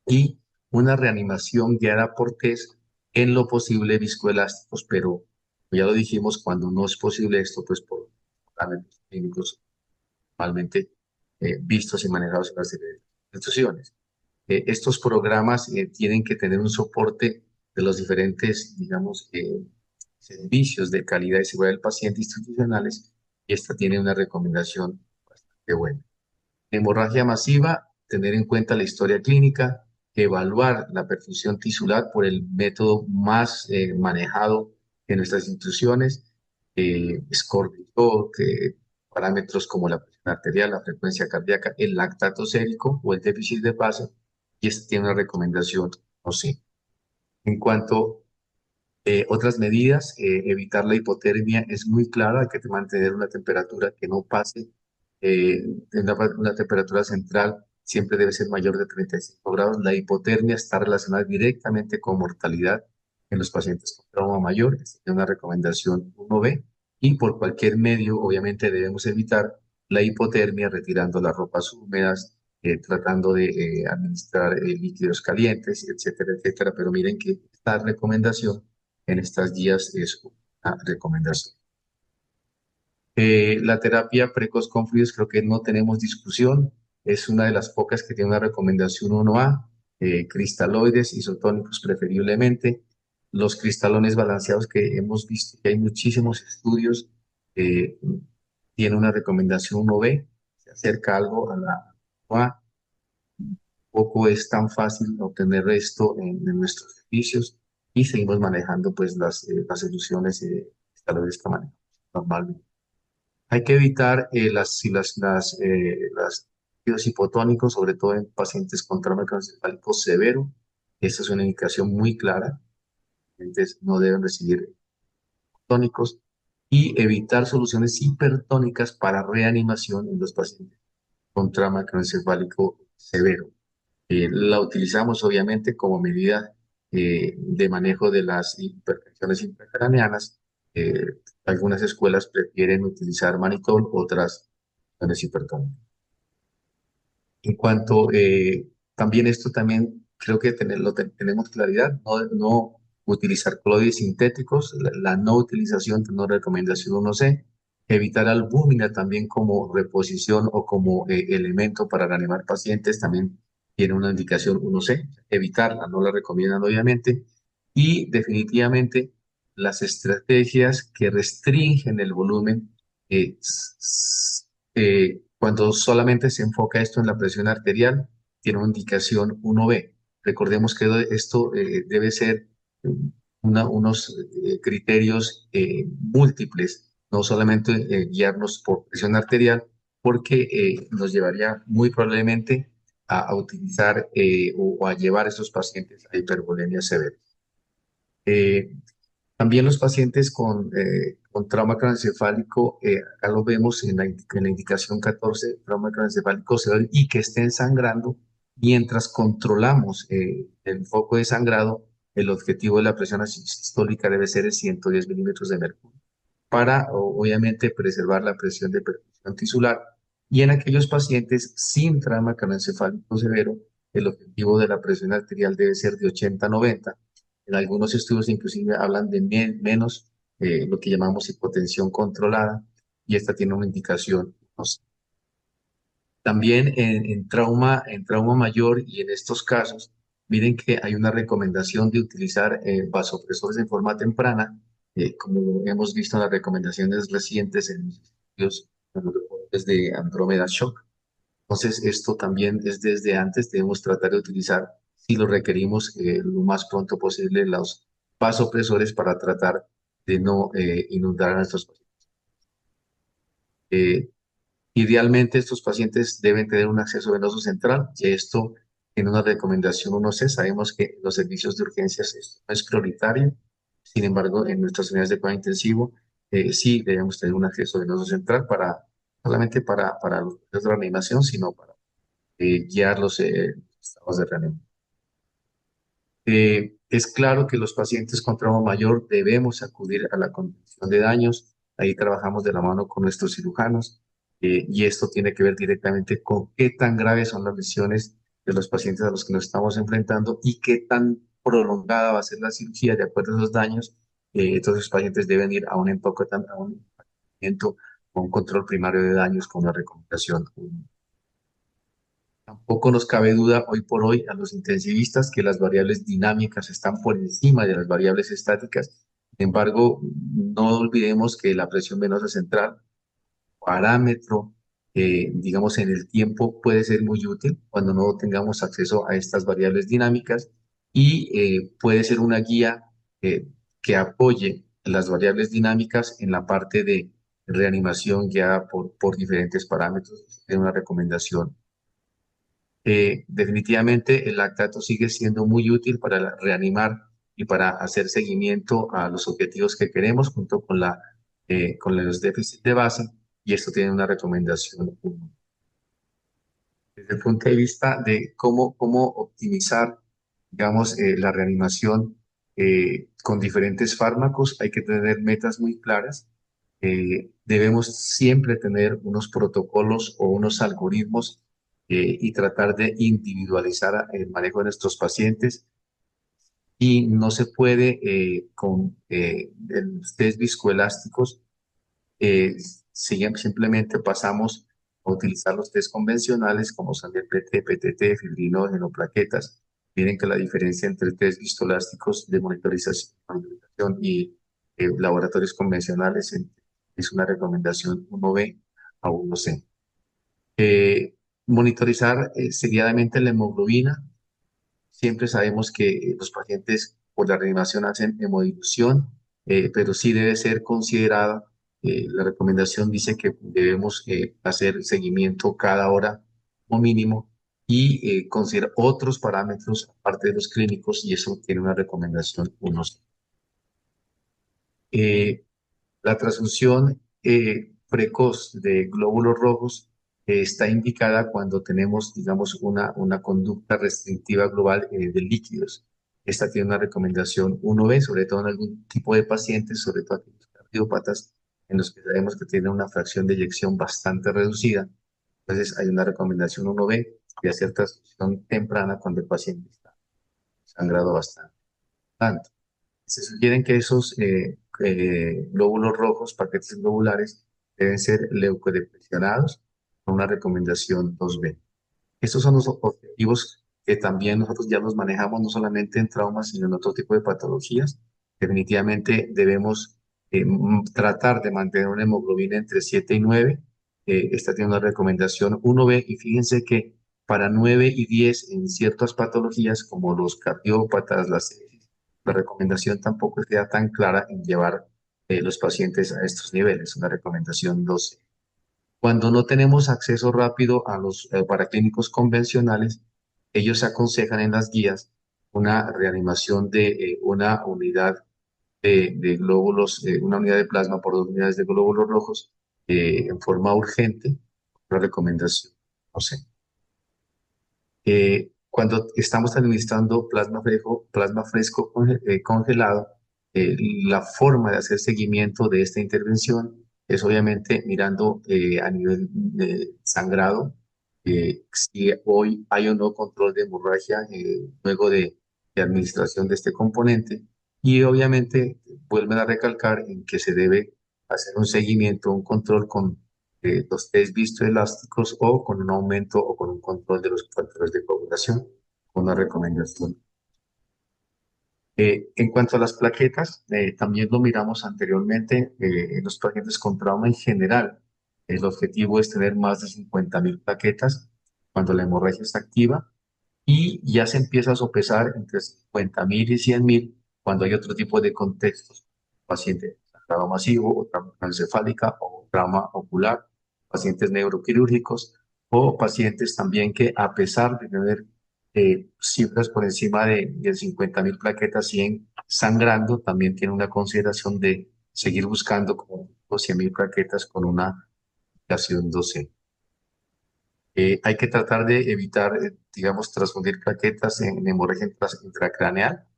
y una reanimación guiada por test en lo posible viscoelásticos, pero ya lo dijimos, cuando no es posible esto, pues por parámetros clínicos normalmente vistos y manejados en las instituciones. Estos programas tienen que tener un soporte de los diferentes, digamos, servicios de calidad y seguridad del paciente institucionales, y esta tiene una recomendación bastante buena. Hemorragia masiva, tener en cuenta la historia clínica, evaluar la perfusión tisular por el método más manejado en nuestras instituciones, score de shock, parámetros como la presión arterial, la frecuencia cardíaca, el lactato sérico o el déficit de base, y esta tiene una recomendación, no sé. En cuanto a otras medidas, evitar la hipotermia es muy claro, hay que mantener una temperatura que no pase, una temperatura central siempre debe ser mayor de 35 grados. La hipotermia está relacionada directamente con mortalidad en los pacientes con trauma mayor. Esta es una recomendación 1B. y por cualquier medio, obviamente, debemos evitar la hipotermia, retirando las ropas húmedas, tratando de administrar líquidos calientes, etcétera, etcétera. Pero miren que esta recomendación en estas guías es una recomendación. La terapia precoz con fluidos creo que no tenemos discusión. Es una de las pocas que tiene una recomendación 1A, cristaloides isotónicos preferiblemente. Los cristalones balanceados que hemos visto, que hay muchísimos estudios, eh, tiene una recomendación 1B, se acerca algo a la 1A. Poco es tan fácil obtener esto en nuestros servicios y seguimos manejando pues las soluciones cristaloides que manejamos normalmente. Hay que evitar las líquidos hipotónicos, sobre todo en pacientes con trauma craneoencefálico severo. Esta es una indicación muy clara. Entonces, no deben recibir tónicos y evitar soluciones hipertónicas para reanimación en los pacientes con trauma craneoencefálico severo. La utilizamos obviamente como medida de manejo de las hipertensiones intracraneanas. Eh, Algunas escuelas prefieren utilizar manitol, otras soluciones hipertónicas. En cuanto, también esto también creo que tenemos claridad, no utilizar coloides sintéticos, la no utilización de una recomendación 1C, evitar albúmina también como reposición o como elemento para reanimar pacientes, también tiene una indicación 1C, evitarla, no la recomiendan obviamente, y definitivamente las estrategias que restringen el volumen cuando solamente se enfoca esto en la presión arterial, tiene una indicación 1B. Recordemos que esto debe ser unos criterios múltiples, no solamente guiarnos por presión arterial, porque nos llevaría muy probablemente a utilizar o a llevar a estos pacientes a hipervolemia severa. También los pacientes con trauma craneoencefálico, acá lo vemos en la indicación 14, trauma craneoencefálico severo y que estén sangrando, mientras controlamos el foco de sangrado, el objetivo de la presión sistólica debe ser de 110 milímetros de mercurio, para obviamente preservar la presión de perfusión tisular. Y en aquellos pacientes sin trauma craneoencefálico severo, el objetivo de la presión arterial debe ser de 80 a 90. En algunos estudios inclusive hablan de menos, lo que llamamos hipotensión controlada, y esta tiene una indicación. También en trauma mayor y en estos casos, miren que hay una recomendación de utilizar vasopresores en forma temprana, como hemos visto en las recomendaciones recientes en los estudios, en los reportes de Andrómeda Shock. Entonces, esto también es desde antes, debemos tratar de utilizar, si lo requerimos, lo más pronto posible, los vasopresores para tratar de no inundar a nuestros pacientes. Idealmente, estos pacientes deben tener un acceso venoso central, y esto en una recomendación 1C, sabemos que en los servicios de urgencias esto no es prioritario. Sin embargo, en nuestras unidades de cuidado intensivo, sí debemos tener un acceso venoso central solamente para los procesos de reanimación, sino para guiar los estados de reanimación. Es claro que los pacientes con trauma mayor debemos acudir a la contención de daños. Ahí trabajamos de la mano con nuestros cirujanos, y esto tiene que ver directamente con qué tan graves son las lesiones de los pacientes a los que nos estamos enfrentando y qué tan prolongada va a ser la cirugía de acuerdo a esos daños. Entonces, los pacientes deben ir a un tratamiento con un control primario de daños con la recomendación. Tampoco nos cabe duda hoy por hoy a los intensivistas que las variables dinámicas están por encima de las variables estáticas. Sin embargo, no olvidemos que la presión venosa central, parámetro, digamos, en el tiempo puede ser muy útil cuando no tengamos acceso a estas variables dinámicas, y puede ser una guía que apoye las variables dinámicas en la parte de reanimación guiada por diferentes parámetros. Es una recomendación. Definitivamente el lactato sigue siendo muy útil para reanimar y para hacer seguimiento a los objetivos que queremos junto con los déficits de base, y esto tiene una recomendación 1. Desde el punto de vista de cómo optimizar, digamos, la reanimación con diferentes fármacos, hay que tener metas muy claras. Debemos siempre tener unos protocolos o unos algoritmos y tratar de individualizar el manejo de nuestros pacientes. Y no se puede con los test viscoelásticos, simplemente pasamos a utilizar los test convencionales como son el PT, PTT, fibrinógeno, plaquetas. Miren que la diferencia entre test viscoelásticos de monitorización y laboratorios convencionales es una recomendación 1B a 1C. Monitorizar seguidamente la hemoglobina. Siempre sabemos que los pacientes por la reanimación hacen hemodilución, pero sí debe ser considerada. La recomendación dice que debemos hacer seguimiento cada hora como mínimo y considerar otros parámetros aparte de los clínicos, y eso tiene una recomendación 1. La transfusión precoz de glóbulos rojos está indicada cuando tenemos, digamos, una conducta restrictiva global de líquidos. Esta tiene una recomendación 1B, sobre todo en algún tipo de pacientes, sobre todo aquellos cardiópatas, en los que sabemos que tienen una fracción de eyección bastante reducida. Entonces, hay una recomendación 1B de hacer transfusión temprana cuando el paciente está sangrado bastante. Tanto. Se sugieren que esos glóbulos rojos, paquetes globulares, deben ser leucodepresionados con una recomendación 2B. Estos son los objetivos que también nosotros ya los manejamos, no solamente en traumas, sino en otro tipo de patologías. Definitivamente debemos tratar de mantener una hemoglobina entre 7 y 9. Esta tiene una recomendación 1B, y fíjense que para 9 y 10 en ciertas patologías como los cardiópatas, la recomendación tampoco queda tan clara en llevar los pacientes a estos niveles, una recomendación 12. Cuando no tenemos acceso rápido a los paraclínicos convencionales, ellos aconsejan en las guías una reanimación de una unidad de glóbulos, una unidad de plasma por 2 unidades de glóbulos rojos en forma urgente, una recomendación, no sé. Cuando estamos administrando plasma fresco congelado, la forma de hacer seguimiento de esta intervención es obviamente mirando a nivel de sangrado, si hoy hay o no control de hemorragia luego de administración de este componente, y obviamente vuelven a recalcar en que se debe hacer un seguimiento, un control con los test viscoelásticos o con un aumento o con un control de los factores de coagulación, con una recomendación. En cuanto a las plaquetas, también lo miramos anteriormente en los pacientes con trauma en general. El objetivo es tener más de 50.000 plaquetas cuando la hemorragia está activa, y ya se empieza a sopesar entre 50.000 y 100.000 cuando hay otro tipo de contextos: paciente sangrado masivo, o trauma encefálica, o trauma ocular, pacientes neuroquirúrgicos, o pacientes también que, a pesar de tener cifras por encima de 50.000 plaquetas, siguen sangrando, también tiene una consideración de seguir buscando como 100.000 plaquetas con una indicación 12. Hay que tratar de evitar, digamos, transfundir plaquetas en hemorragia intracraneal,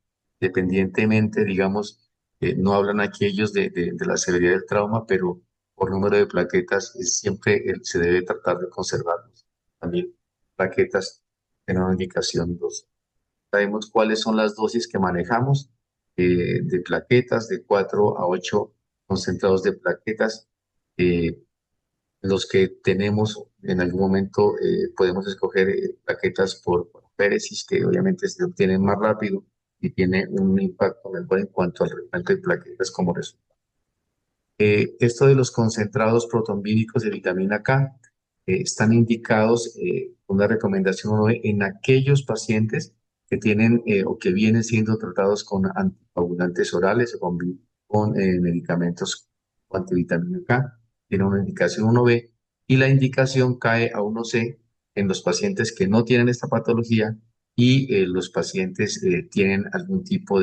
dependientemente, digamos, no hablan aquí ellos de la severidad del trauma, pero por número de plaquetas siempre se debe tratar de conservarlos. También plaquetas en una indicación 2. Sabemos cuáles son las dosis que manejamos de plaquetas, de 4 a 8 concentrados de plaquetas. Los que tenemos en algún momento podemos escoger plaquetas por féresis, que obviamente se obtienen más rápido y tiene un impacto mejor en cuanto al rendimiento de plaquetas como resultado. Esto de los concentrados protombídicos de vitamina K están indicados, una recomendación 1 en aquellos pacientes que tienen o que vienen siendo tratados con anticoagulantes orales o con medicamentos con antivitamina K. Tiene una indicación 1B, y la indicación cae a 1C en los pacientes que no tienen esta patología, y los pacientes tienen algún tipo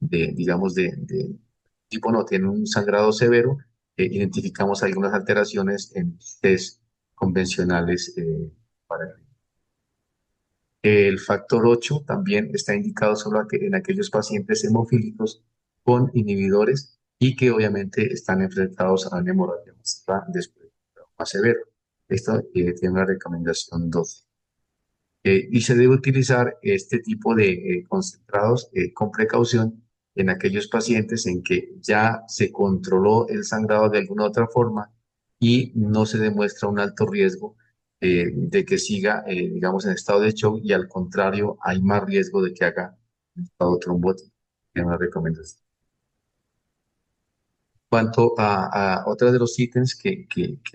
digamos, tipo no, tienen un sangrado severo. Identificamos algunas alteraciones en test convencionales para el factor 8 también está indicado solo en aquellos pacientes hemofílicos con inhibidores, y que obviamente están enfrentados a una hemorragia masiva después de un trauma severo. Esto tiene una recomendación 12. Y se debe utilizar este tipo de concentrados con precaución en aquellos pacientes en que ya se controló el sangrado de alguna otra forma y no se demuestra un alto riesgo de que siga, digamos, en estado de shock, y al contrario, hay más riesgo de que haga un estado trombótico. Es una recomendación. Cuanto a otro de los ítems que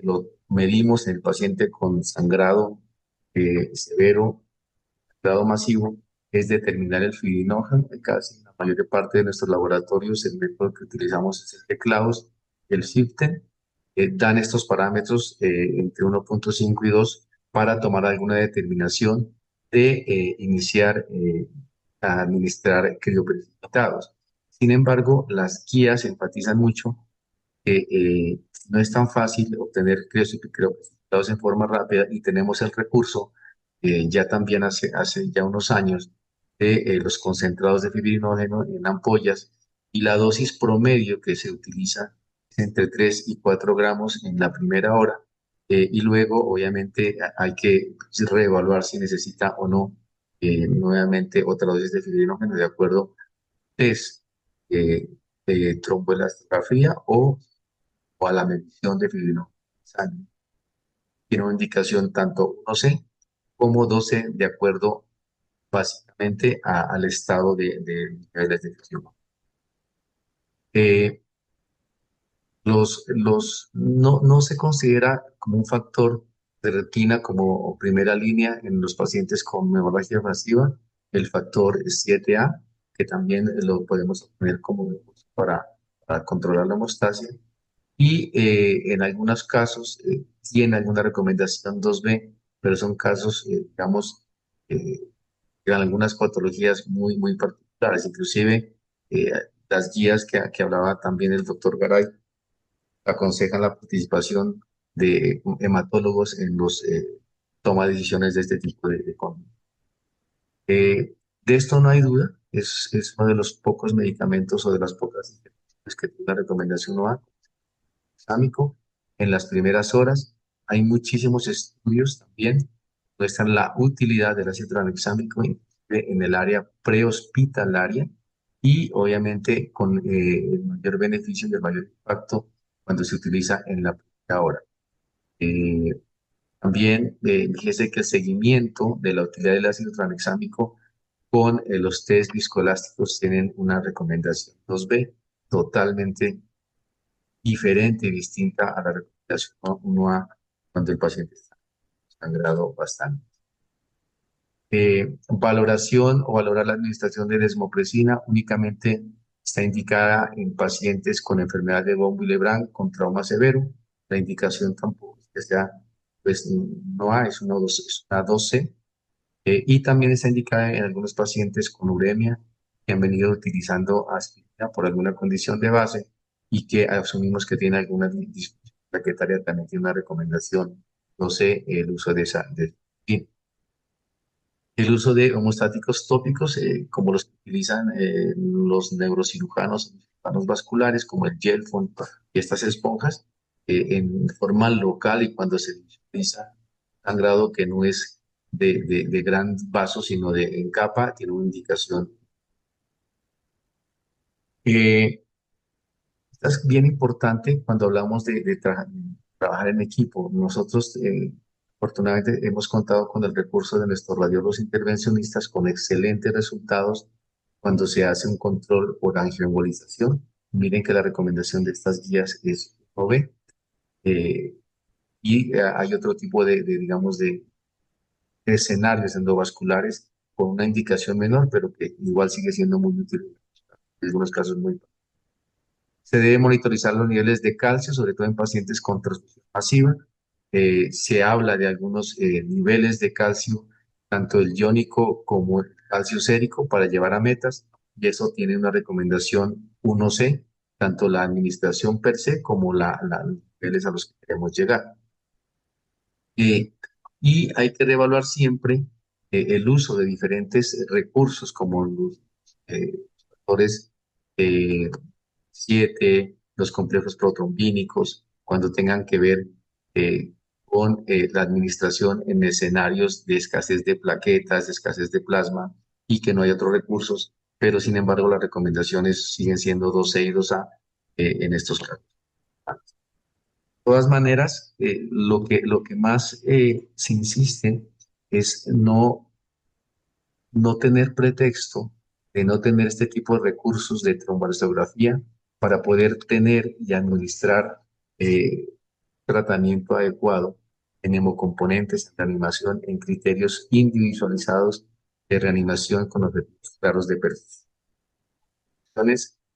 lo medimos en el paciente con sangrado severo, grado masivo, es determinar el fibrinógeno. Casi en la mayor parte de nuestros laboratorios el método que utilizamos es el de Claus, el Siften. Dan estos parámetros entre 1.5 y 2 para tomar alguna determinación de iniciar a administrar crioprecipitados. Sin embargo, las guías enfatizan mucho que no es tan fácil obtener crioprecipitados en forma rápida, y tenemos el recurso ya también hace ya unos años de los concentrados de fibrinógeno en ampollas, y la dosis promedio que se utiliza es entre 3 y 4 gramos en la primera hora, y luego obviamente hay que reevaluar si necesita o no nuevamente otra dosis de fibrinógeno de acuerdo a test de tromboelastografía o a la medición de fibrinógeno en sangre. Tiene una indicación tanto 1C como 12 de acuerdo básicamente al estado de niveles de fibrinógeno. No se considera como un factor de retina como primera línea en los pacientes con hemorragia masiva el factor 7A, que también lo podemos obtener como recurso para controlar la hemostasia. Y en algunos casos tiene alguna recomendación 2B, pero son casos, digamos, en algunas patologías muy particulares. Inclusive eh, las guías que hablaba también el doctor Garay aconsejan la participación de hematólogos en los toma de decisiones de este tipo de conducta. De esto no hay duda, es uno de los pocos medicamentos o de las pocas intervenciones que tiene la recomendación OA exámico en las primeras horas. Hay muchísimos estudios también muestran la utilidad del ácido tranexámico en el área prehospitalaria, y obviamente con el mayor beneficio y el mayor impacto cuando se utiliza en la primera hora. Eh, También fíjese que el seguimiento de la utilidad del ácido tranexámico con los test viscoelásticos tienen una recomendación 2B totalmente diferente y distinta a la recomendación 1A cuando el paciente está sangrado bastante. Valoración o valorar la administración de desmopresina únicamente está indicada en pacientes con enfermedad de von Willebrand con trauma severo. La indicación tampoco es que sea, pues no A, es una 12. Y también está indicada en algunos pacientes con uremia que han venido utilizando aspirina por alguna condición de base y que asumimos que tiene alguna disfunción plaquetaria. También tiene una recomendación, no sé, el uso de esa. El uso de homostáticos tópicos, como los que utilizan los neurocirujanos vasculares, como el Gelfond y estas esponjas, en forma local, y cuando se utiliza sangrado que no es de gran vaso, sino en capa, tiene una indicación. Eh, Esto es bien importante cuando hablamos de trabajar en equipo. Nosotros, afortunadamente, hemos contado con el recurso de nuestros radiólogos intervencionistas con excelentes resultados cuando se hace un control por angioembolización. Miren que la recomendación de estas guías es 1B. Hay otro tipo digamos, de escenarios endovasculares con una indicación menor, pero que igual sigue siendo muy útil en algunos casos muy. Se debe monitorizar los niveles de calcio, sobre todo en pacientes con transfusión masiva. Se habla de algunos niveles de calcio, tanto el iónico como el calcio sérico, para llevar a metas, y eso tiene una recomendación 1C, tanto la administración per se como los niveles a los que queremos llegar. Y hay que reevaluar siempre el uso de diferentes recursos como los factores 7, los complejos protrombínicos, cuando tengan que ver con la administración en escenarios de escasez de plaquetas, de escasez de plasma y que no hay otros recursos, pero sin embargo las recomendaciones siguen siendo 2C y 2A en estos casos. De todas maneras, lo que más se insiste es no tener pretexto de no tener este tipo de recursos de tromboelastografía para poder tener y administrar tratamiento adecuado en hemocomponentes, en reanimación, en criterios individualizados de reanimación con objetivos claros de perfil.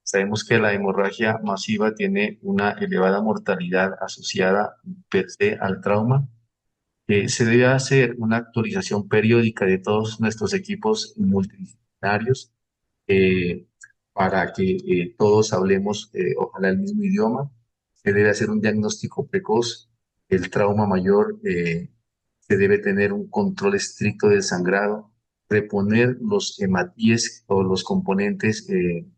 Sabemos que la hemorragia masiva tiene una elevada mortalidad asociada per se al trauma. Se debe hacer una actualización periódica de todos nuestros equipos multidisciplinarios eh, para que todos hablemos, ojalá, el mismo idioma. Se debe hacer un diagnóstico precoz. El trauma mayor se debe tener un control estricto del sangrado, reponer los hematíes o los componentes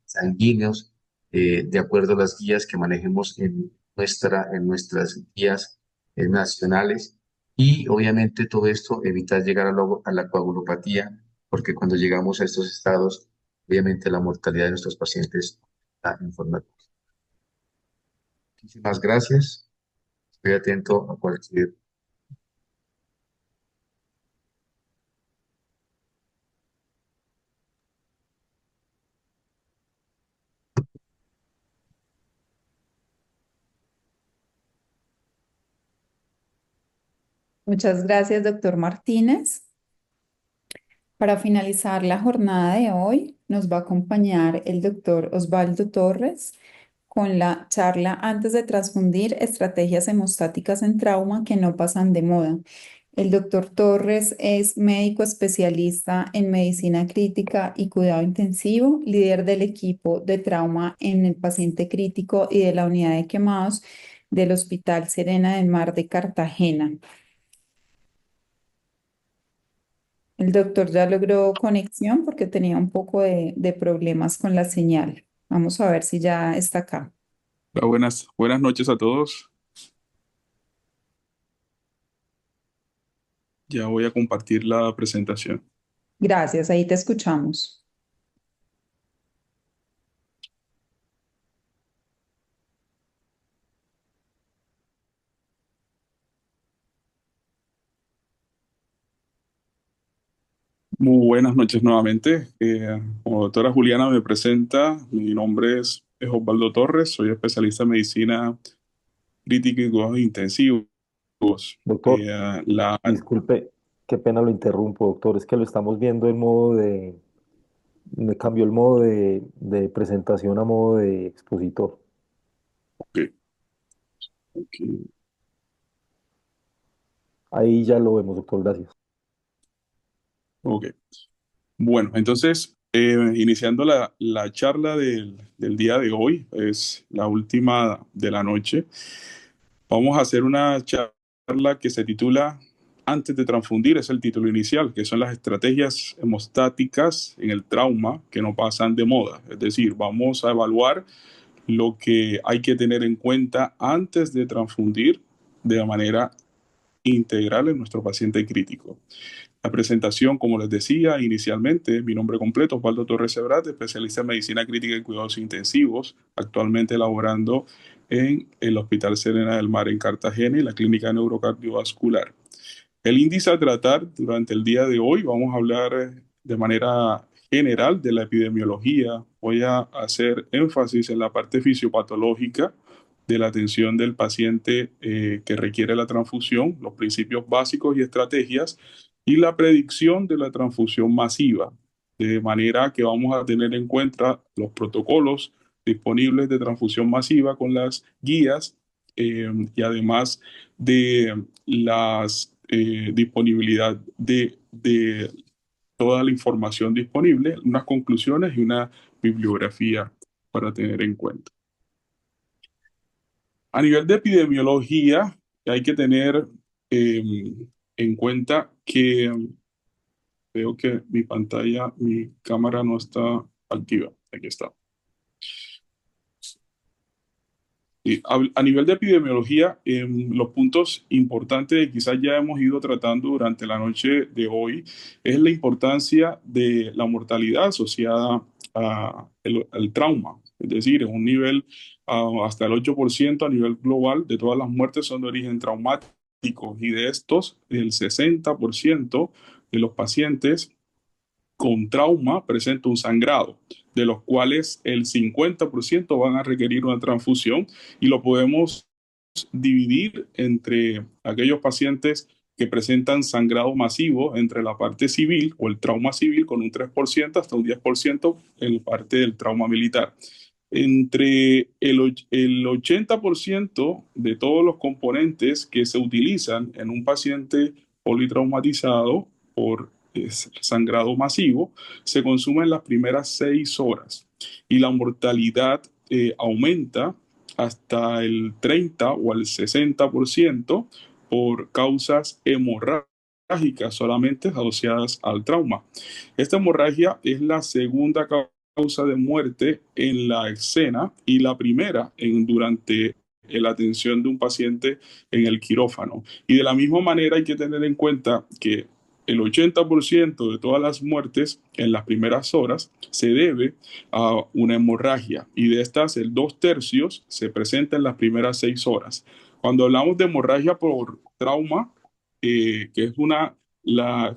sanguíneos de acuerdo a las guías que manejemos en nuestras guías nacionales. Y obviamente todo esto evitar llegar a la coagulopatía, porque cuando llegamos a estos estados, obviamente la mortalidad de nuestros pacientes está en forma. Muchísimas gracias. Estoy atento a cualquier. Muchas gracias, doctor Martínez. Para finalizar la jornada de hoy, nos va a acompañar el doctor Osvaldo Torres con la charla antes de transfundir estrategias hemostáticas en trauma que no pasan de moda. El doctor Torres es médico especialista en medicina crítica y cuidado intensivo, líder del equipo de trauma en el paciente crítico y de la unidad de quemados del Hospital Serena del Mar de Cartagena. El doctor ya logró conexión porque tenía un poco de problemas con la señal. Vamos a ver si ya está acá. Hola, buenas noches a todos. Ya voy a compartir la presentación. Gracias, ahí te escuchamos. Muy buenas noches nuevamente. Como doctora Juliana me presenta, mi nombre es Osvaldo Torres, soy especialista en medicina crítica y cuidados intensivos. Doctor, La, disculpe, qué pena lo interrumpo, doctor. Es que lo estamos viendo en modo de, me cambió el modo de presentación a modo de expositor. ok, ok. Ahí ya lo vemos, doctor, gracias. Ok. Bueno, entonces, iniciando la charla del día de hoy, es la última de la noche. Vamos a hacer una charla que se titula Antes de transfundir, es el título inicial, que son las estrategias hemostáticas en el trauma que no pasan de moda. Es decir, vamos a evaluar lo que hay que tener en cuenta antes de transfundir de manera integral en nuestro paciente crítico. La presentación, como les decía inicialmente, mi nombre completo, Osvaldo Torres Sebrat, especialista en medicina crítica y cuidados intensivos, actualmente laborando en el Hospital Serena del Mar en Cartagena y la Clínica Neurocardiovascular. El índice a tratar durante el día de hoy, vamos a hablar de manera general de la epidemiología. Voy a hacer énfasis en la parte fisiopatológica de la atención del paciente que requiere la transfusión, los principios básicos y estrategias, y la predicción de la transfusión masiva, de manera que vamos a tener en cuenta los protocolos disponibles de transfusión masiva con las guías y además de las disponibilidad de toda la información disponible, unas conclusiones y una bibliografía para tener en cuenta. A nivel de epidemiología, hay que tener en cuenta que veo que mi pantalla, mi cámara no está activa. Aquí está. A nivel de epidemiología, los puntos importantes que quizás ya hemos ido tratando durante la noche de hoy es la importancia de la mortalidad asociada al trauma. Es decir, en un nivel hasta el 8% a nivel global de todas las muertes son de origen traumático y de estos, el 60% de los pacientes con trauma presenta un sangrado, de los cuales el 50% van a requerir una transfusión y lo podemos dividir entre aquellos pacientes que presentan sangrado masivo entre la parte civil o el trauma civil con un 3% hasta un 10% en la parte del trauma militar. Entre el 80% de todos los componentes que se utilizan en un paciente politraumatizado por sangrado masivo se consumen en las primeras 6 horas y la mortalidad aumenta hasta el 30 o el 60% por causas hemorrágicas solamente asociadas al trauma. Esta hemorragia es la segunda causa de muerte en la escena y la primera durante la atención de un paciente en el quirófano. Y de la misma manera hay que tener en cuenta que el 80% de todas las muertes en las primeras horas se debe a una hemorragia y de estas el 2/3 se presenta en las primeras 6 horas. Cuando hablamos de hemorragia por trauma, que es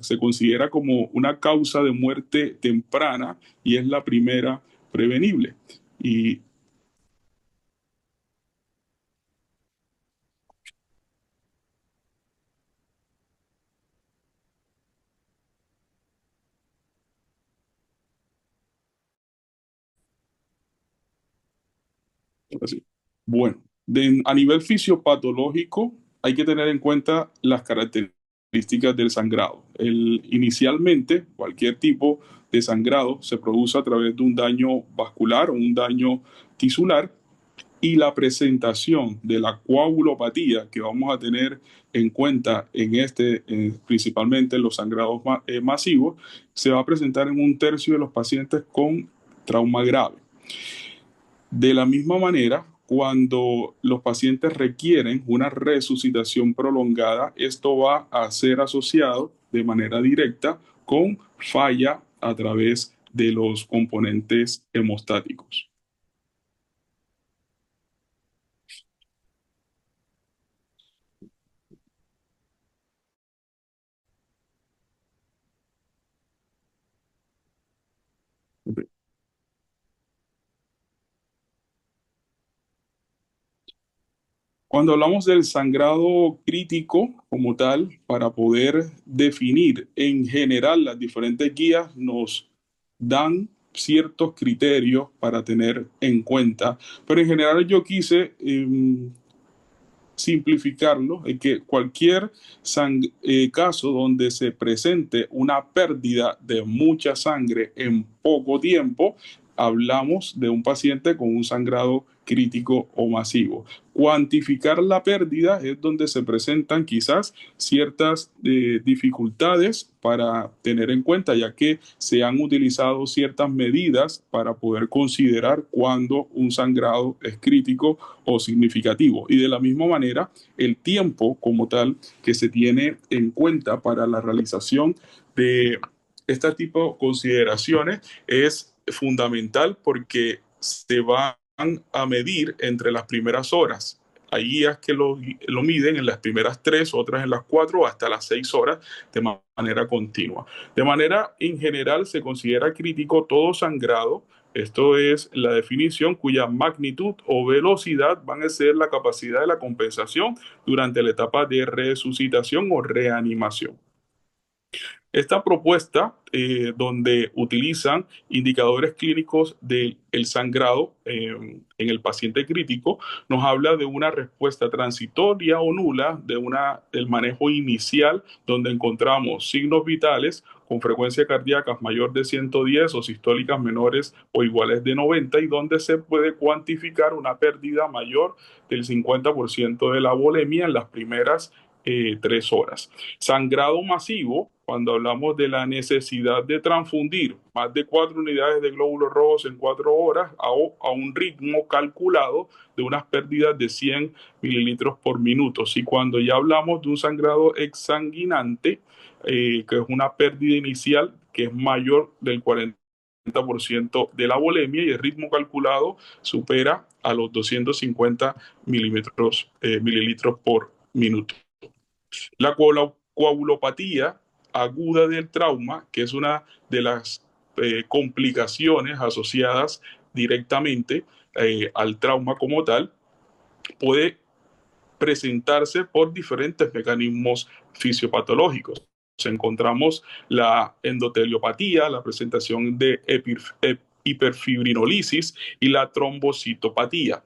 se considera como una causa de muerte temprana y es la primera prevenible. Y así. Bueno, a nivel fisiopatológico hay que tener en cuenta las características del sangrado. Inicialmente, cualquier tipo de sangrado se produce a través de un daño vascular o un daño tisular y la presentación de la coagulopatía que vamos a tener en cuenta principalmente en los sangrados masivos, se va a presentar en un tercio de los pacientes con trauma grave. De la misma manera, cuando los pacientes requieren una resucitación prolongada, esto va a ser asociado de manera directa con falla a través de los componentes hemostáticos. Cuando hablamos del sangrado crítico como tal, para poder definir en general las diferentes guías, nos dan ciertos criterios para tener en cuenta, pero en general yo quise simplificarlo, en que cualquier caso donde se presente una pérdida de mucha sangre en poco tiempo, hablamos de un paciente con un sangrado crítico o masivo. Cuantificar la pérdida es donde se presentan quizás ciertas dificultades para tener en cuenta, ya que se han utilizado ciertas medidas para poder considerar cuándo un sangrado es crítico o significativo. Y de la misma manera, el tiempo como tal que se tiene en cuenta para la realización de este tipo de consideraciones es fundamental porque se van a medir entre las primeras horas. Hay guías que lo miden en las primeras 3, otras en las 4 hasta las 6 horas de manera continua. De manera en general se considera crítico todo sangrado. Esto es la definición cuya magnitud o velocidad van a ser la capacidad de la compensación durante la etapa de resucitación o reanimación. Esta propuesta, donde utilizan indicadores clínicos del sangrado en el paciente crítico, nos habla de una respuesta transitoria o nula del manejo inicial, donde encontramos signos vitales con frecuencia cardíaca mayor de 110 o sistólicas menores o iguales de 90 y donde se puede cuantificar una pérdida mayor del 50% de la volemia en las primeras 3 horas. Sangrado masivo cuando hablamos de la necesidad de transfundir más de 4 unidades de glóbulos rojos en 4 horas a un ritmo calculado de unas pérdidas de 100 mililitros por minuto. Y cuando ya hablamos de un sangrado exsanguinante, que es una pérdida inicial que es mayor del 40% de la volemia y el ritmo calculado supera a los 250 mililitros por minuto. La coagulopatía aguda del trauma, que es una de las complicaciones asociadas directamente al trauma como tal, puede presentarse por diferentes mecanismos fisiopatológicos. Encontramos la endoteliopatía, la presentación de hiperfibrinolisis y la trombocitopatía.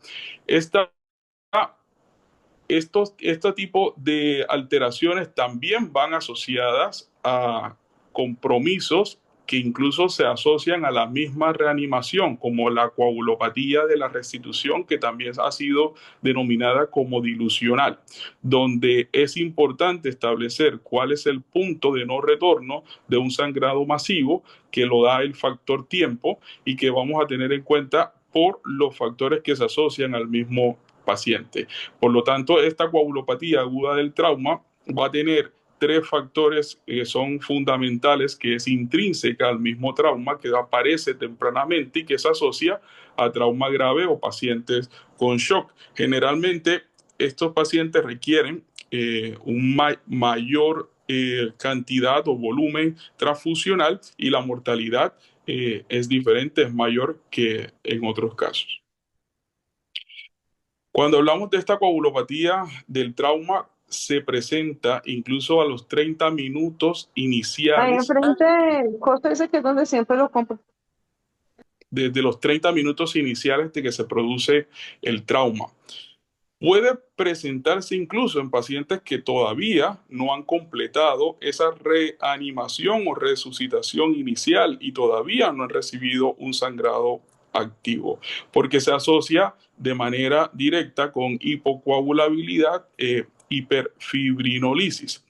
Este tipo de alteraciones también van asociadas a compromisos que incluso se asocian a la misma reanimación, como la coagulopatía de la restitución, que también ha sido denominada como dilucional, donde es importante establecer cuál es el punto de no retorno de un sangrado masivo, que lo da el factor tiempo y que vamos a tener en cuenta por los factores que se asocian al mismo paciente. Por lo tanto, esta coagulopatía aguda del trauma va a tener 3 factores que son fundamentales, que es intrínseca al mismo trauma, que aparece tempranamente y que se asocia a trauma grave o pacientes con shock. Generalmente, estos pacientes requieren mayor cantidad o volumen transfusional y la mortalidad es diferente, es mayor que en otros casos. Cuando hablamos de esta coagulopatía del trauma, se presenta incluso a los 30 minutos Ahí iniciales, enfrente del costo ese que es donde siempre lo compro. desde los 30 minutos iniciales de que se produce el trauma. Puede presentarse incluso en pacientes que todavía no han completado esa reanimación o resucitación inicial y todavía no han recibido un sangrado activo, porque se asocia de manera directa con hipocoagulabilidad, hiperfibrinolisis.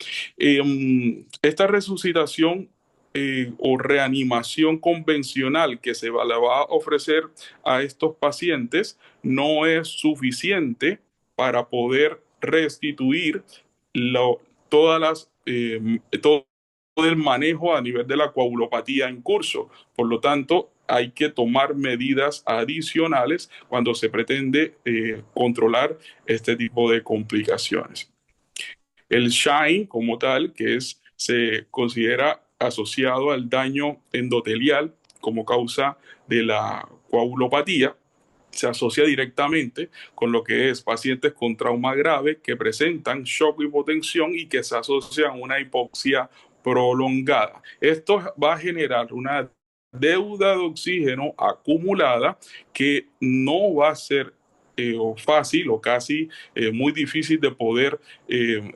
Esta resucitación o reanimación convencional que se le va a ofrecer a estos pacientes no es suficiente para poder restituir todo el manejo a nivel de la coagulopatía en curso. Por lo tanto, hay que tomar medidas adicionales cuando se pretende controlar este tipo de complicaciones. El SHINE como tal, se considera asociado al daño endotelial como causa de la coagulopatía, se asocia directamente con lo que es pacientes con trauma grave que presentan shock, hipotensión y que se asocian a una hipoxia prolongada. Esto va a generar una deuda de oxígeno acumulada que no va a ser fácil o casi muy difícil de poder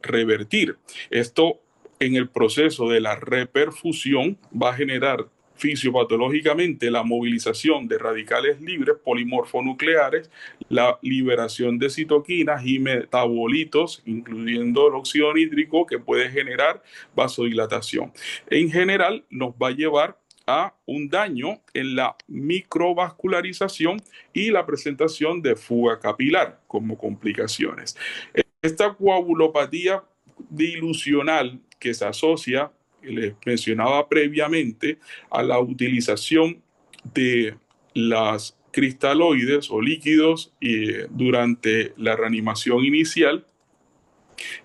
revertir. Esto en el proceso de la reperfusión va a generar fisiopatológicamente la movilización de radicales libres polimorfonucleares, la liberación de citoquinas y metabolitos, incluyendo el óxido nítrico, que puede generar vasodilatación. En general, nos va a llevar a un daño en la microvascularización y la presentación de fuga capilar como complicaciones. Esta coagulopatía dilucional que se asocia, les mencionaba previamente, a la utilización de las cristaloides o líquidos durante la reanimación inicial,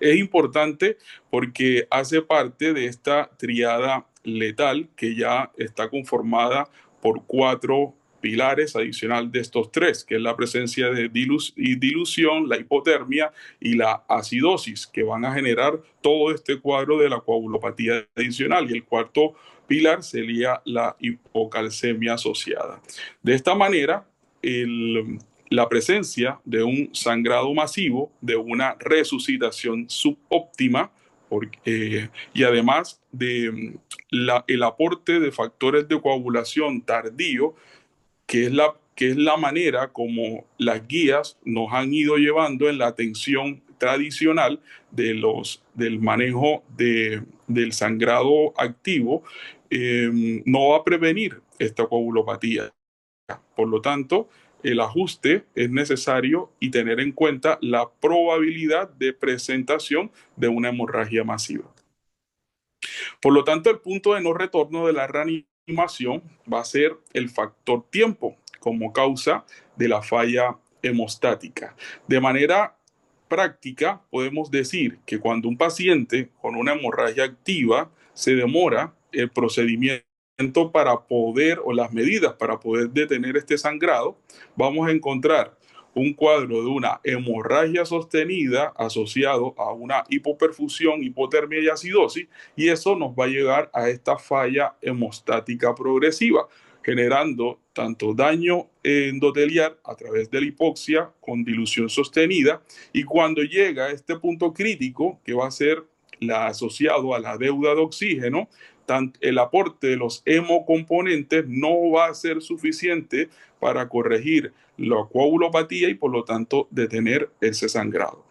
es importante porque hace parte de esta triada letal que ya está conformada por 4 pilares adicional de estos 3, que es la presencia de dilución, la hipotermia y la acidosis, que van a generar todo este cuadro de la coagulopatía adicional. Y el cuarto pilar sería la hipocalcemia asociada. De esta manera, la presencia de un sangrado masivo, de una resucitación subóptima, y además de el aporte de factores de coagulación tardío, que es la manera como las guías nos han ido llevando en la atención tradicional del manejo del sangrado activo no va a prevenir esta coagulopatía. Por lo tanto, el ajuste es necesario y tener en cuenta la probabilidad de presentación de una hemorragia masiva. Por lo tanto, el punto de no retorno de la reanimación va a ser el factor tiempo como causa de la falla hemostática. De manera práctica, podemos decir que cuando un paciente con una hemorragia activa se demora, el procedimiento para poder, o las medidas para poder detener este sangrado, vamos a encontrar un cuadro de una hemorragia sostenida asociado a una hipoperfusión, hipotermia y acidosis, y eso nos va a llegar a esta falla hemostática progresiva, generando tanto daño endotelial a través de la hipoxia con dilución sostenida, y cuando llega a este punto crítico, que va a ser asociado a la deuda de oxígeno, el aporte de los hemocomponentes no va a ser suficiente para corregir la coagulopatía y por lo tanto detener ese sangrado.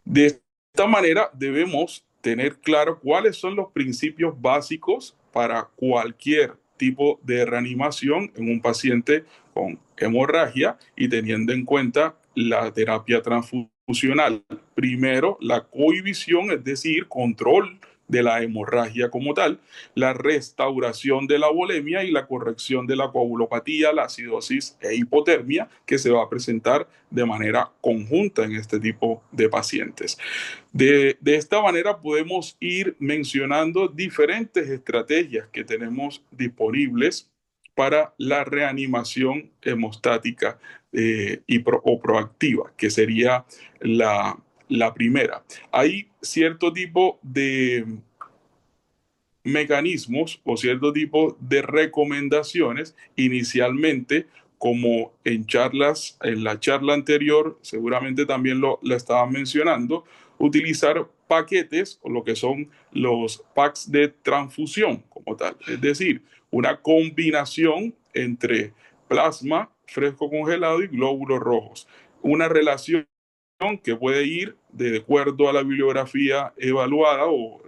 De esta manera debemos tener claro cuáles son los principios básicos para cualquier tipo de reanimación en un paciente con hemorragia y teniendo en cuenta la terapia transfusional. Primero, la cohibición, es decir, control de la hemorragia como tal, la restauración de la volemia y la corrección de la coagulopatía, la acidosis e hipotermia que se va a presentar de manera conjunta en este tipo de pacientes. De esta manera podemos ir mencionando diferentes estrategias que tenemos disponibles para la reanimación hemostática o proactiva, que sería la primera. Hay cierto tipo de mecanismos o cierto tipo de recomendaciones inicialmente, como en la charla anterior, seguramente también lo estaban mencionando, utilizar paquetes o lo que son los packs de transfusión como tal, es decir, una combinación entre plasma fresco congelado y glóbulos rojos, una relación que puede ir de acuerdo a la bibliografía evaluada o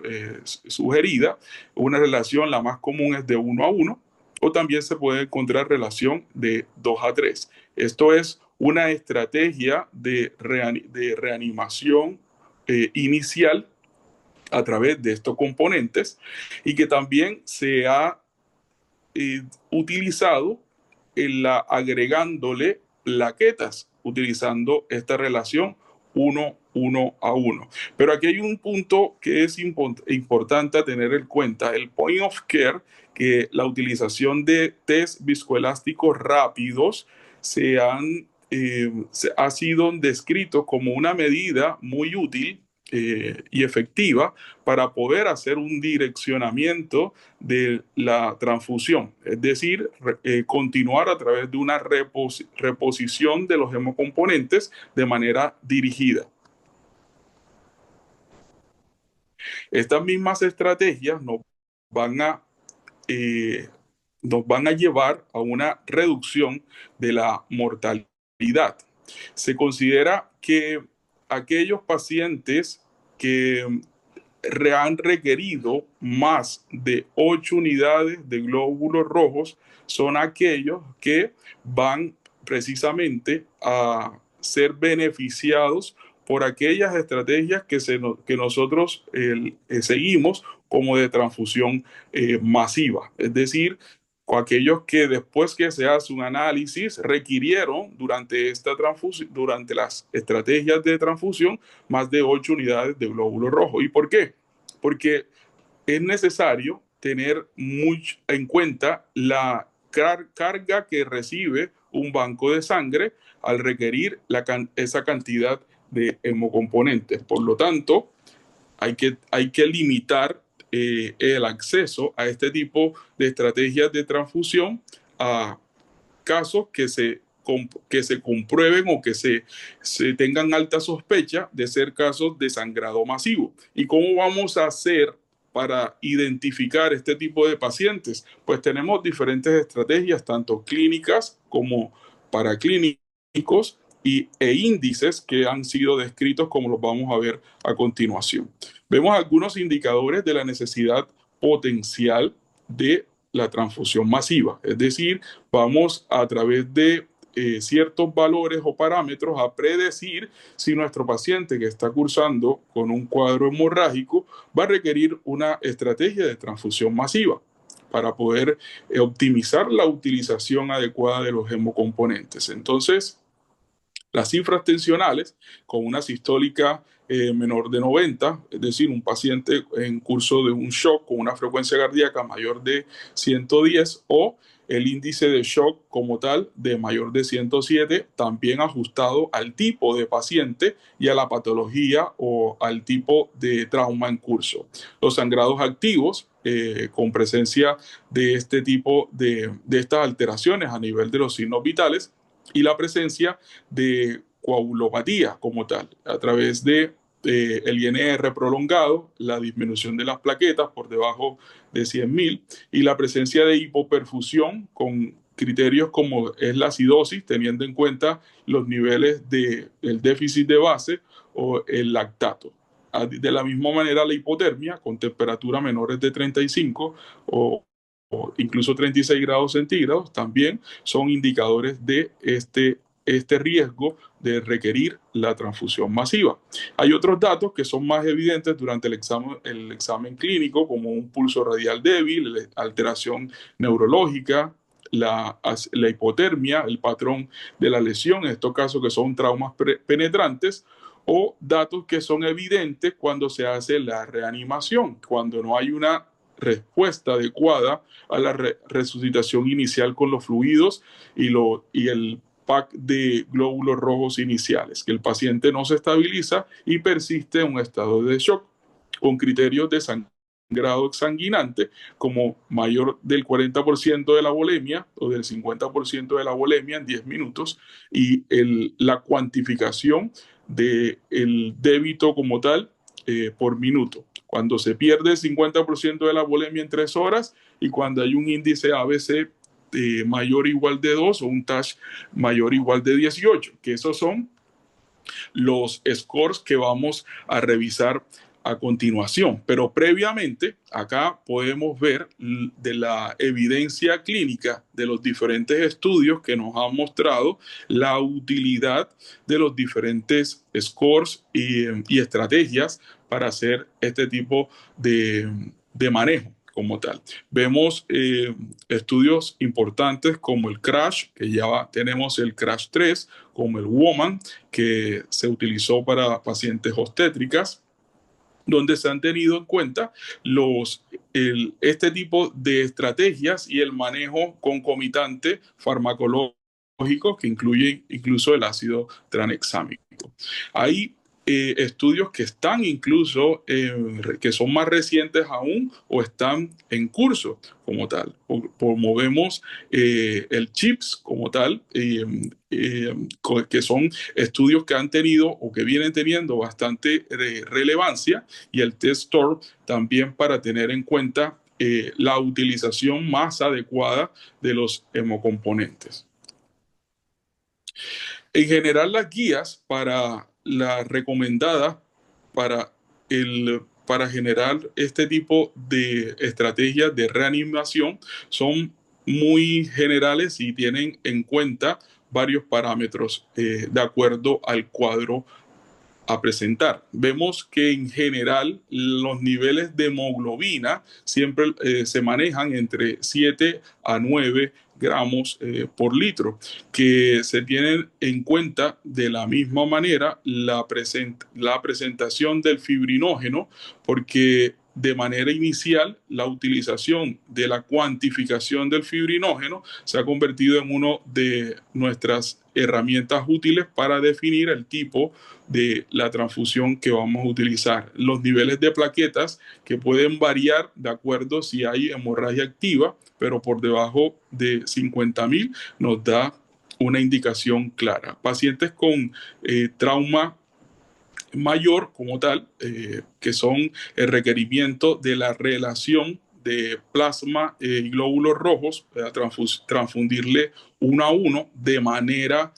sugerida. Una relación, la más común, es de 1 a 1, o también se puede encontrar relación de 2 a 3. Esto es una estrategia de reanimación inicial a través de estos componentes y que también se ha utilizado agregándole plaquetas, utilizando esta relación 1 a 1. Pero aquí hay un punto que es importante tener en cuenta, el point of care, que la utilización de test viscoelásticos rápidos ha sido descrito como una medida muy útil y efectiva para poder hacer un direccionamiento de la transfusión, es decir, continuar a través de una reposición de los hemocomponentes de manera dirigida. Estas mismas estrategias nos van a llevar a una reducción de la mortalidad. Se considera que aquellos pacientes que han requerido más de 8 unidades de glóbulos rojos son aquellos que van precisamente a ser beneficiados por aquellas estrategias que nosotros seguimos como de transfusión masiva. Es decir, aquellos que después que se hace un análisis requirieron durante las estrategias de transfusión más de 8 unidades de glóbulo rojo. ¿Y por qué? Porque es necesario tener en cuenta la carga que recibe un banco de sangre al requerir esa cantidad de hemocomponentes. Por lo tanto, hay que limitar el acceso a este tipo de estrategias de transfusión a casos que se comprueben o que se tengan alta sospecha de ser casos de sangrado masivo. ¿Y cómo vamos a hacer para identificar este tipo de pacientes? Pues tenemos diferentes estrategias, tanto clínicas como paraclínicos, e índices que han sido descritos como los vamos a ver a continuación. Vemos algunos indicadores de la necesidad potencial de la transfusión masiva, es decir, vamos a través de ciertos valores o parámetros a predecir si nuestro paciente que está cursando con un cuadro hemorrágico va a requerir una estrategia de transfusión masiva para poder optimizar la utilización adecuada de los hemocomponentes. Entonces, las cifras tensionales con una sistólica menor de 90, es decir, un paciente en curso de un shock con una frecuencia cardíaca mayor de 110 o el índice de shock como tal de mayor de 107, también ajustado al tipo de paciente y a la patología o al tipo de trauma en curso. Los sangrados activos con presencia de este tipo de estas alteraciones a nivel de los signos vitales y la presencia de coagulopatía como tal, a través de el INR prolongado, la disminución de las plaquetas por debajo de 100.000 y la presencia de hipoperfusión con criterios como es la acidosis, teniendo en cuenta los niveles del déficit de base o el lactato. De la misma manera, la hipotermia con temperaturas menores de 35 o incluso 36 grados centígrados también son indicadores de este riesgo de requerir la transfusión masiva. Hay otros datos que son más evidentes durante el examen clínico, como un pulso radial débil, alteración neurológica, la hipotermia, el patrón de la lesión, en estos casos que son traumas penetrantes, o datos que son evidentes cuando se hace la reanimación, cuando no hay una respuesta adecuada a la resucitación inicial con los fluidos y el pack de glóbulos rojos iniciales, que el paciente no se estabiliza y persiste en un estado de shock, con criterios de sangrado exsanguinante como mayor del 40% de la volemia o del 50% de la volemia en 10 minutos y la cuantificación del débito como tal por minuto. Cuando se pierde el 50% de la volemia en 3 horas y cuando hay un índice ABC mayor o igual de 2 o un TASH mayor o igual de 18, que esos son los scores que vamos a revisar a continuación. Pero previamente, acá podemos ver de la evidencia clínica de los diferentes estudios que nos han mostrado la utilidad de los diferentes scores y estrategias para hacer este tipo de manejo como tal. Vemos estudios importantes como el CRASH, que ya tenemos el CRASH 3, como el WOMAN, que se utilizó para pacientes obstétricas, donde se han tenido en cuenta este tipo de estrategias y el manejo concomitante farmacológico que incluye incluso el ácido tranexámico. Hay estudios que están incluso, que son más recientes aún o están en curso como tal. Promovemos el CHIPS como tal, que son estudios que han tenido o que vienen teniendo bastante relevancia, y el TEST-STOR también para tener en cuenta la utilización más adecuada de los hemocomponentes. En general, las guías para la recomendada para generar este tipo de estrategias de reanimación son muy generales y tienen en cuenta varios parámetros de acuerdo al cuadro a presentar. Vemos que en general los niveles de hemoglobina siempre se manejan entre 7 a 9 gramos por litro, que se tienen en cuenta de la misma manera la presentación del fibrinógeno, porque de manera inicial la utilización de la cuantificación del fibrinógeno se ha convertido en una de nuestras herramientas útiles para definir el tipo de la transfusión que vamos a utilizar. Los niveles de plaquetas que pueden variar de acuerdo si hay hemorragia activa, pero por debajo de 50.000 nos da una indicación clara. Pacientes con trauma mayor como tal, que son el requerimiento de la relación de plasma y glóbulos rojos, transfundirle 1 a 1 de manera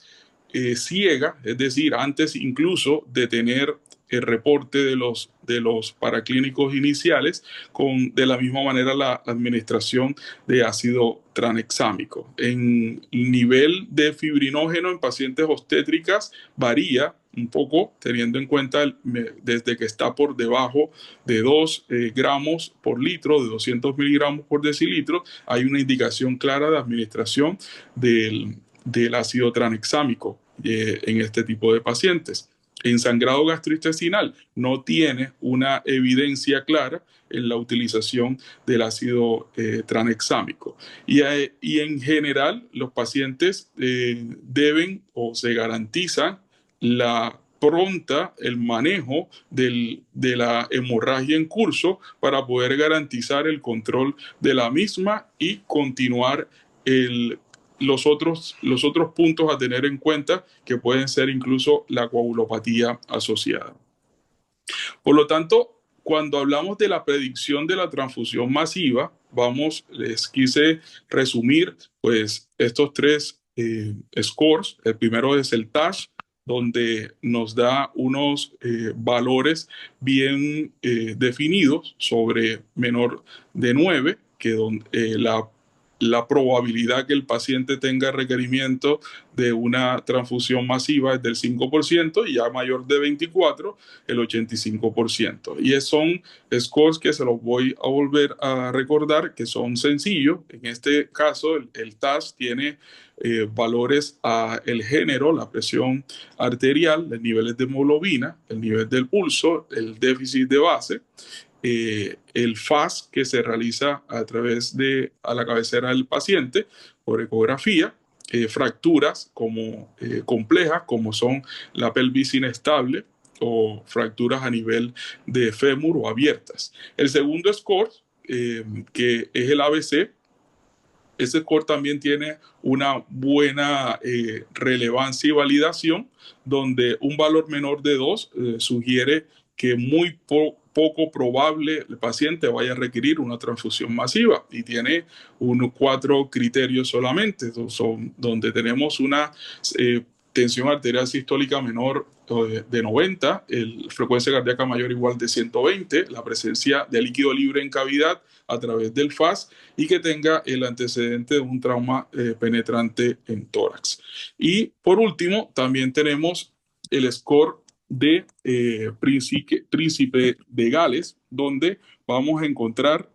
ciega, es decir, antes incluso de tener el reporte de los paraclínicos iniciales, de la misma manera la administración de ácido tranexámico. En nivel de fibrinógeno en pacientes obstétricas varía un poco, teniendo en cuenta desde que está por debajo de 2 gramos por litro, de 200 miligramos por decilitro, hay una indicación clara de administración del ácido tranexámico en este tipo de pacientes. En sangrado gastrointestinal no tiene una evidencia clara en la utilización del ácido tranexámico. Y en general, los pacientes deben o se garantizan el manejo de la hemorragia en curso para poder garantizar el control de la misma y continuar los otros puntos a tener en cuenta, que pueden ser incluso la coagulopatía asociada. Por lo tanto, cuando hablamos de la predicción de la transfusión masiva, les quise resumir pues estos 3 scores. El primero es el TASH, donde nos da unos valores bien definidos sobre menor de 9, que la probabilidad que el paciente tenga requerimiento de una transfusión masiva es del 5%, y ya mayor de 24, el 85%. Y son scores que se los voy a volver a recordar, que son sencillos. En este caso, el TAS tiene valores el género, la presión arterial, los niveles de hemoglobina, el nivel del pulso, el déficit de base, el FAS que se realiza a la cabecera del paciente por ecografía, fracturas complejas como son la pelvis inestable o fracturas a nivel de fémur o abiertas. El segundo score, que es el ABC, ese score también tiene una buena relevancia y validación, donde un valor menor de 2 sugiere que muy poco probable el paciente vaya a requerir una transfusión masiva, y tiene 4 criterios solamente, donde tenemos una tensión arterial sistólica menor de 90, frecuencia cardíaca mayor o igual de 120, la presencia de líquido libre en cavidad a través del FAS, y que tenga el antecedente de un trauma penetrante en tórax. Y por último, también tenemos el score de Príncipe de Gales, donde vamos a encontrar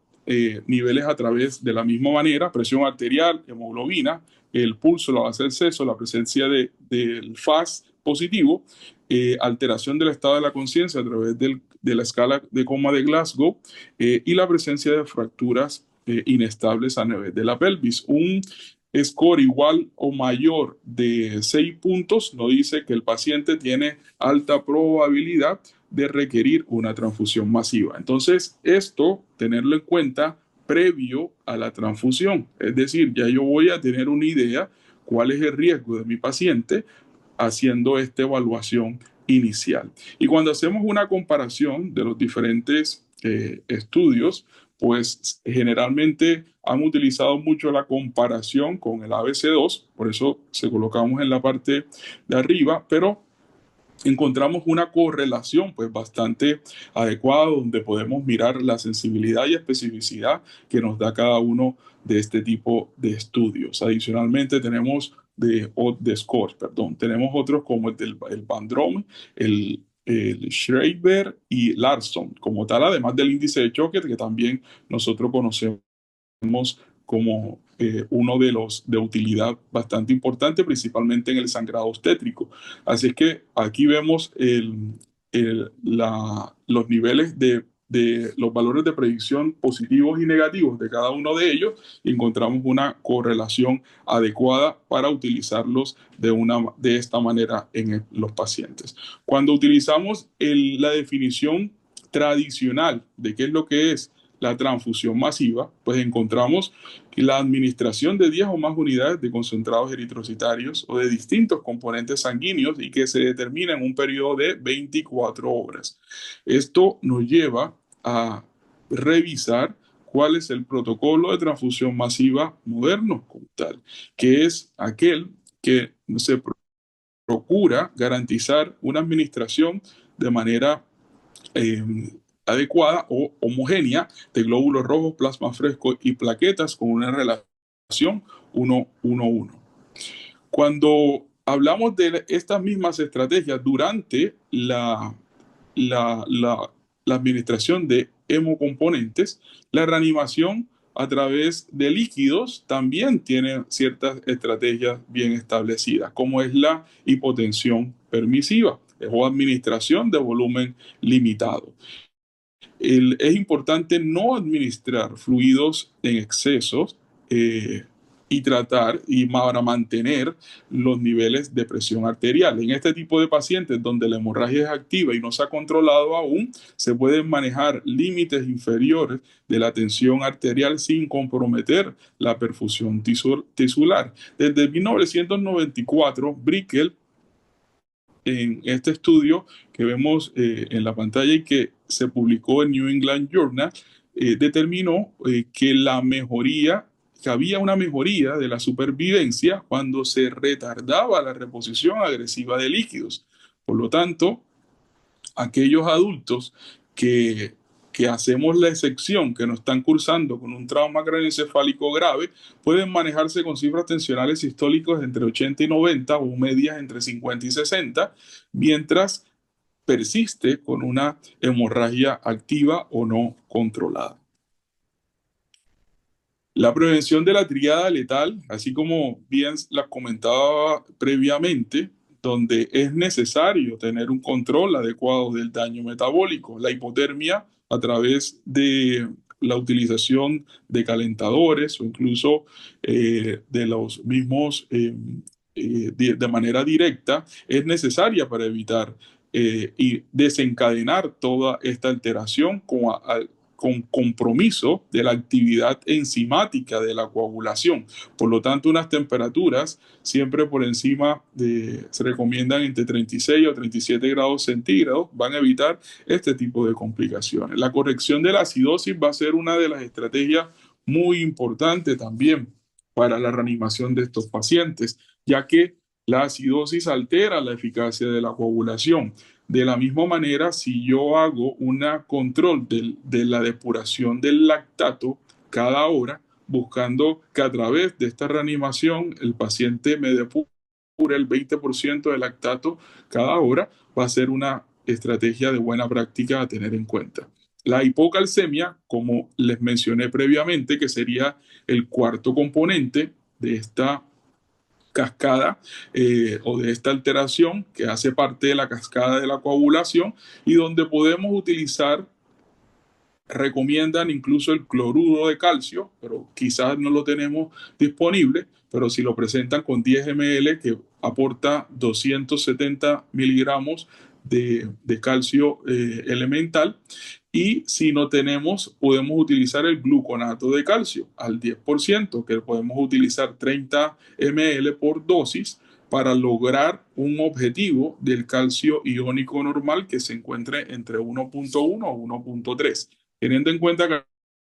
niveles a través de la misma manera: presión arterial, hemoglobina, el pulso, la base del seso, la presencia del FAS positivo, alteración del estado de la conciencia a través de la escala de coma de Glasgow, y la presencia de fracturas inestables a nivel de la pelvis. Un score igual o mayor de 6 puntos nos dice que el paciente tiene alta probabilidad de requerir una transfusión masiva. Entonces, esto, tenerlo en cuenta previo a la transfusión. Es decir, ya yo voy a tener una idea cuál es el riesgo de mi paciente haciendo esta evaluación inicial. Y cuando hacemos una comparación de los diferentes estudios, pues generalmente han utilizado mucho la comparación con el ABC2, por eso se colocamos en la parte de arriba, pero encontramos una correlación pues bastante adecuada, donde podemos mirar la sensibilidad y especificidad que nos da cada uno de este tipo de estudios. Adicionalmente tenemos tenemos otros como el Van Drome, el Schreiber y Larson como tal, además del índice de choque, que también nosotros conocemos como uno de utilidad bastante importante, principalmente en el sangrado obstétrico. Así es que aquí vemos los niveles de los valores de predicción positivos y negativos de cada uno de ellos, y encontramos una correlación adecuada para utilizarlos de esta manera en los pacientes. Cuando utilizamos la definición tradicional de qué es lo que es la transfusión masiva, pues encontramos que la administración de 10 o más unidades de concentrados eritrocitarios o de distintos componentes sanguíneos, y que se determina en un periodo de 24 horas. Esto nos lleva a revisar cuál es el protocolo de transfusión masiva moderno como tal, que es aquel que se procura garantizar una administración de manera adecuada o homogénea de glóbulos rojos, plasma fresco y plaquetas con una relación 1:1:1. Cuando hablamos de estas mismas estrategias durante la administración de hemocomponentes, la reanimación a través de líquidos también tiene ciertas estrategias bien establecidas, como es la hipotensión permisiva o administración de volumen limitado. Es importante no administrar fluidos en exceso y tratar para mantener los niveles de presión arterial. En este tipo de pacientes donde la hemorragia es activa y no se ha controlado aún, se pueden manejar límites inferiores de la tensión arterial sin comprometer la perfusión tisular. Desde 1994, Brickel, en este estudio que vemos en la pantalla y que se publicó en New England Journal, determinó que había una mejoría de la supervivencia cuando se retardaba la reposición agresiva de líquidos. Por lo tanto, aquellos adultos que hacemos la excepción, que no están cursando con un trauma craneoencefálico grave, pueden manejarse con cifras tensionales sistólicas entre 80 y 90 o medias entre 50 y 60, mientras persiste con una hemorragia activa o no controlada. La prevención de la triada letal, así como bien la comentaba previamente, donde es necesario tener un control adecuado del daño metabólico, la hipotermia a través de la utilización de calentadores o incluso de los mismos de manera directa, es necesaria para evitar y desencadenar toda esta alteración con compromiso de la actividad enzimática de la coagulación. Por lo tanto, unas temperaturas siempre por encima se recomiendan entre 36 o 37 grados centígrados, van a evitar este tipo de complicaciones. La corrección de la acidosis va a ser una de las estrategias muy importantes también para la reanimación de estos pacientes, ya que la acidosis altera la eficacia de la coagulación. De la misma manera, si yo hago un control de la depuración del lactato cada hora, buscando que a través de esta reanimación el paciente me depure el 20% de lactato cada hora, va a ser una estrategia de buena práctica a tener en cuenta. La hipocalcemia, como les mencioné previamente, que sería el cuarto componente de esta cascada o de esta alteración que hace parte de la cascada de la coagulación y donde podemos utilizar, recomiendan incluso el cloruro de calcio, pero quizás no lo tenemos disponible, pero si lo presentan con 10 ml que aporta 270 miligramos de calcio elemental. Y si no tenemos, podemos utilizar el gluconato de calcio al 10%, que podemos utilizar 30 ml por dosis para lograr un objetivo del calcio iónico normal que se encuentre entre 1.1 o 1.3. Teniendo en cuenta que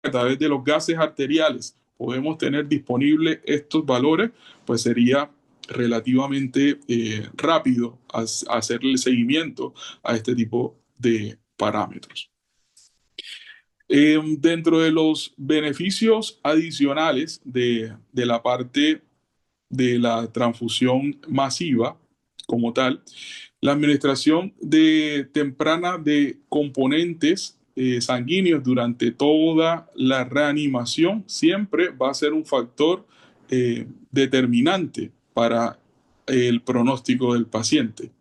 a través de los gases arteriales podemos tener disponibles estos valores, pues sería relativamente rápido hacerle el seguimiento a este tipo de parámetros. Dentro de los beneficios adicionales de la parte de la transfusión masiva como tal, la administración temprana de componentes sanguíneos durante toda la reanimación siempre va a ser un factor determinante para el pronóstico del paciente.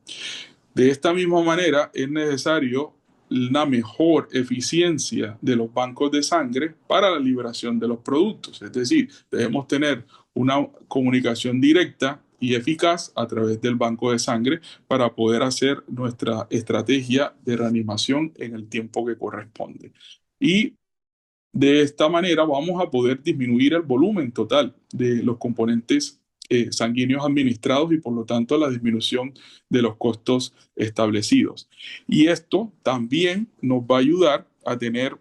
De esta misma manera, es necesario una mejor eficiencia de los bancos de sangre para la liberación de los productos. Es decir, debemos tener una comunicación directa y eficaz a través del banco de sangre para poder hacer nuestra estrategia de reanimación en el tiempo que corresponde. Y de esta manera vamos a poder disminuir el volumen total de los componentes sanguíneos administrados y por lo tanto la disminución de los costos establecidos. Y esto también nos va a ayudar a tener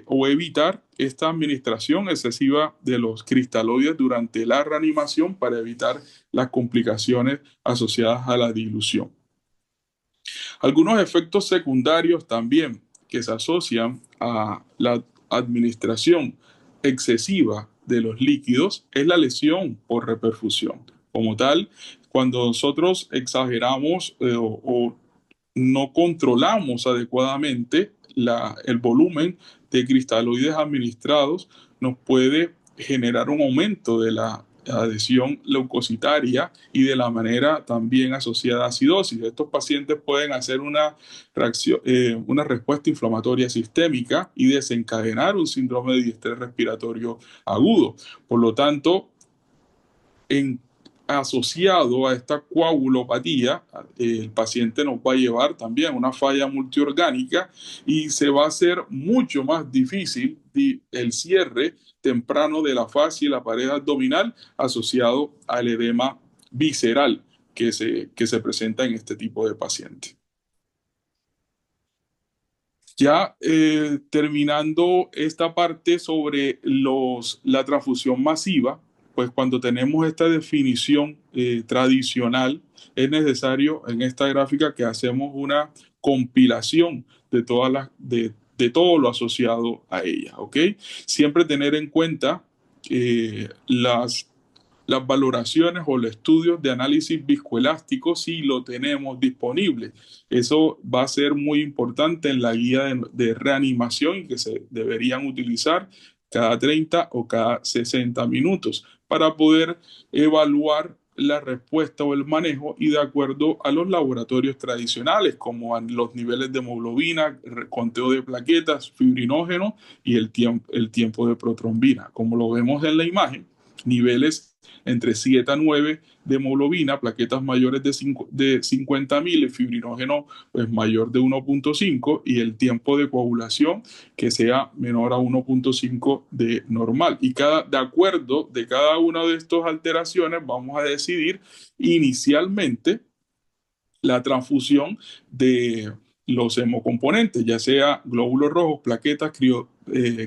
o evitar esta administración excesiva de los cristaloides durante la reanimación para evitar las complicaciones asociadas a la dilución. Algunos efectos secundarios también que se asocian a la administración excesiva de los líquidos es la lesión por reperfusión. Como tal, cuando nosotros exageramos o no controlamos adecuadamente el volumen de cristaloides administrados, nos puede generar un aumento de la adhesión leucocitaria y de la manera también asociada a acidosis. Estos pacientes pueden hacer una respuesta inflamatoria sistémica y desencadenar un síndrome de distrés respiratorio agudo. Por lo tanto, asociado a esta coagulopatía, el paciente nos va a llevar también a una falla multiorgánica y se va a hacer mucho más difícil el cierre temprano de la fascia y la pared abdominal asociado al edema visceral que se presenta en este tipo de pacientes. Ya terminando esta parte sobre la transfusión masiva, pues cuando tenemos esta definición tradicional, es necesario en esta gráfica que hacemos una compilación de todo lo asociado a ella, ¿ok? Siempre tener en cuenta las valoraciones o los estudios de análisis viscoelástico si lo tenemos disponible. Eso va a ser muy importante en la guía de reanimación y que se deberían utilizar cada 30 o cada 60 minutos para poder evaluar la respuesta o el manejo y de acuerdo a los laboratorios tradicionales como los niveles de hemoglobina, conteo de plaquetas, fibrinógeno y el tiempo de protrombina. Como lo vemos en la imagen, niveles entre 7 a 9 de hemoglobina, plaquetas mayores de 50.000, el fibrinógeno pues mayor de 1.5 y el tiempo de coagulación que sea menor a 1.5 de normal. Y de acuerdo de cada una de estas alteraciones vamos a decidir inicialmente la transfusión de los hemocomponentes, ya sea glóbulos rojos, plaquetas,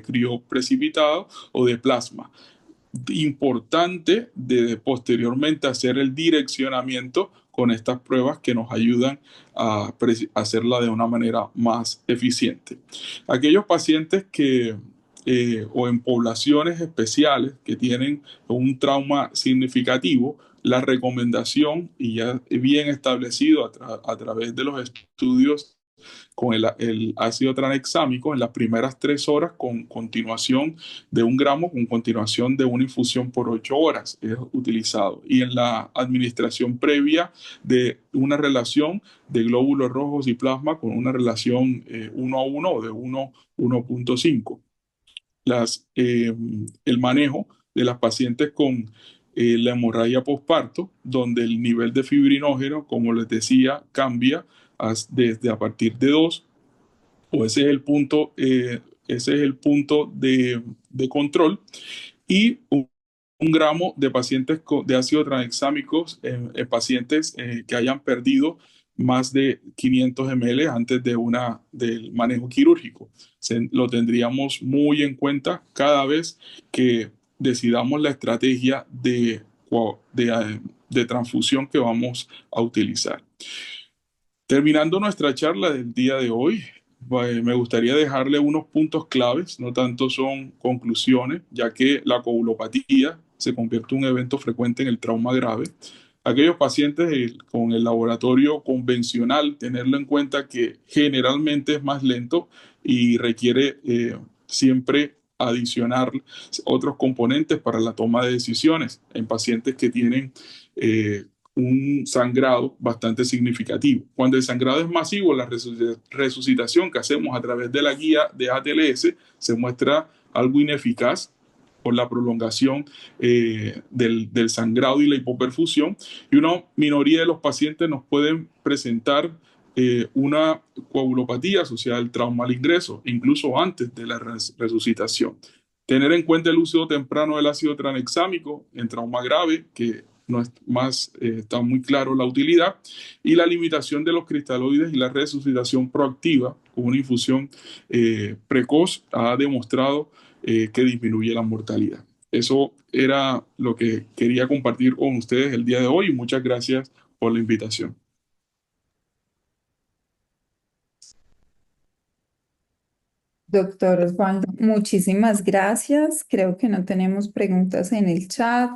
crioprecipitados o de plasma. Importante de posteriormente hacer el direccionamiento con estas pruebas que nos ayudan a hacerla de una manera más eficiente. Aquellos pacientes o en poblaciones especiales que tienen un trauma significativo, la recomendación, y ya bien establecido a través de los estudios con el ácido tranexámico en las primeras 3 horas con continuación de 1 gramo, con continuación de una infusión por 8 horas es utilizado. Y en la administración previa de una relación de glóbulos rojos y plasma con una relación 1 a 1 o de 1.5. El manejo de las pacientes con la hemorragia postparto, donde el nivel de fibrinógeno, como les decía, cambia desde a partir de 2, o ese es el punto de control, y 1 gramo de pacientes de ácido tranexámicos en pacientes que hayan perdido más de 500 ml antes del manejo quirúrgico. Lo tendríamos muy en cuenta cada vez que decidamos la estrategia de transfusión que vamos a utilizar. Terminando nuestra charla del día de hoy, me gustaría dejarle unos puntos claves, no tanto son conclusiones, ya que la coagulopatía se convierte en un evento frecuente en el trauma grave. Aquellos pacientes con el laboratorio convencional, tenerlo en cuenta que generalmente es más lento y requiere siempre adicionar otros componentes para la toma de decisiones en pacientes que tienen un sangrado bastante significativo. Cuando el sangrado es masivo, la resucitación que hacemos a través de la guía de ATLS se muestra algo ineficaz por la prolongación del sangrado y la hipoperfusión, y una minoría de los pacientes nos pueden presentar una coagulopatía asociada al trauma al ingreso, incluso antes de la resucitación. Tener en cuenta el uso temprano del ácido tranexámico en trauma grave, que no es más, está muy claro la utilidad, y la limitación de los cristaloides y la resucitación proactiva con una infusión precoz ha demostrado que disminuye la mortalidad. Eso era lo que quería compartir con ustedes el día de hoy y muchas gracias por la invitación. Doctor Osvaldo, muchísimas gracias. Creo que no tenemos preguntas en el chat.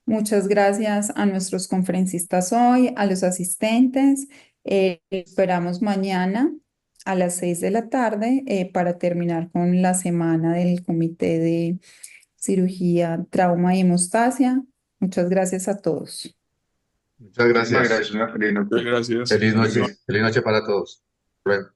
Muchas gracias a nuestros conferencistas hoy, a los asistentes. Esperamos mañana a las 6 de la tarde para terminar con la semana del Comité de Cirugía, Trauma y Hemostasia. Muchas gracias a todos. Muchas Muchísimas gracias. gracias, una feliz noche. Muchas gracias. Feliz noche para todos. Bueno.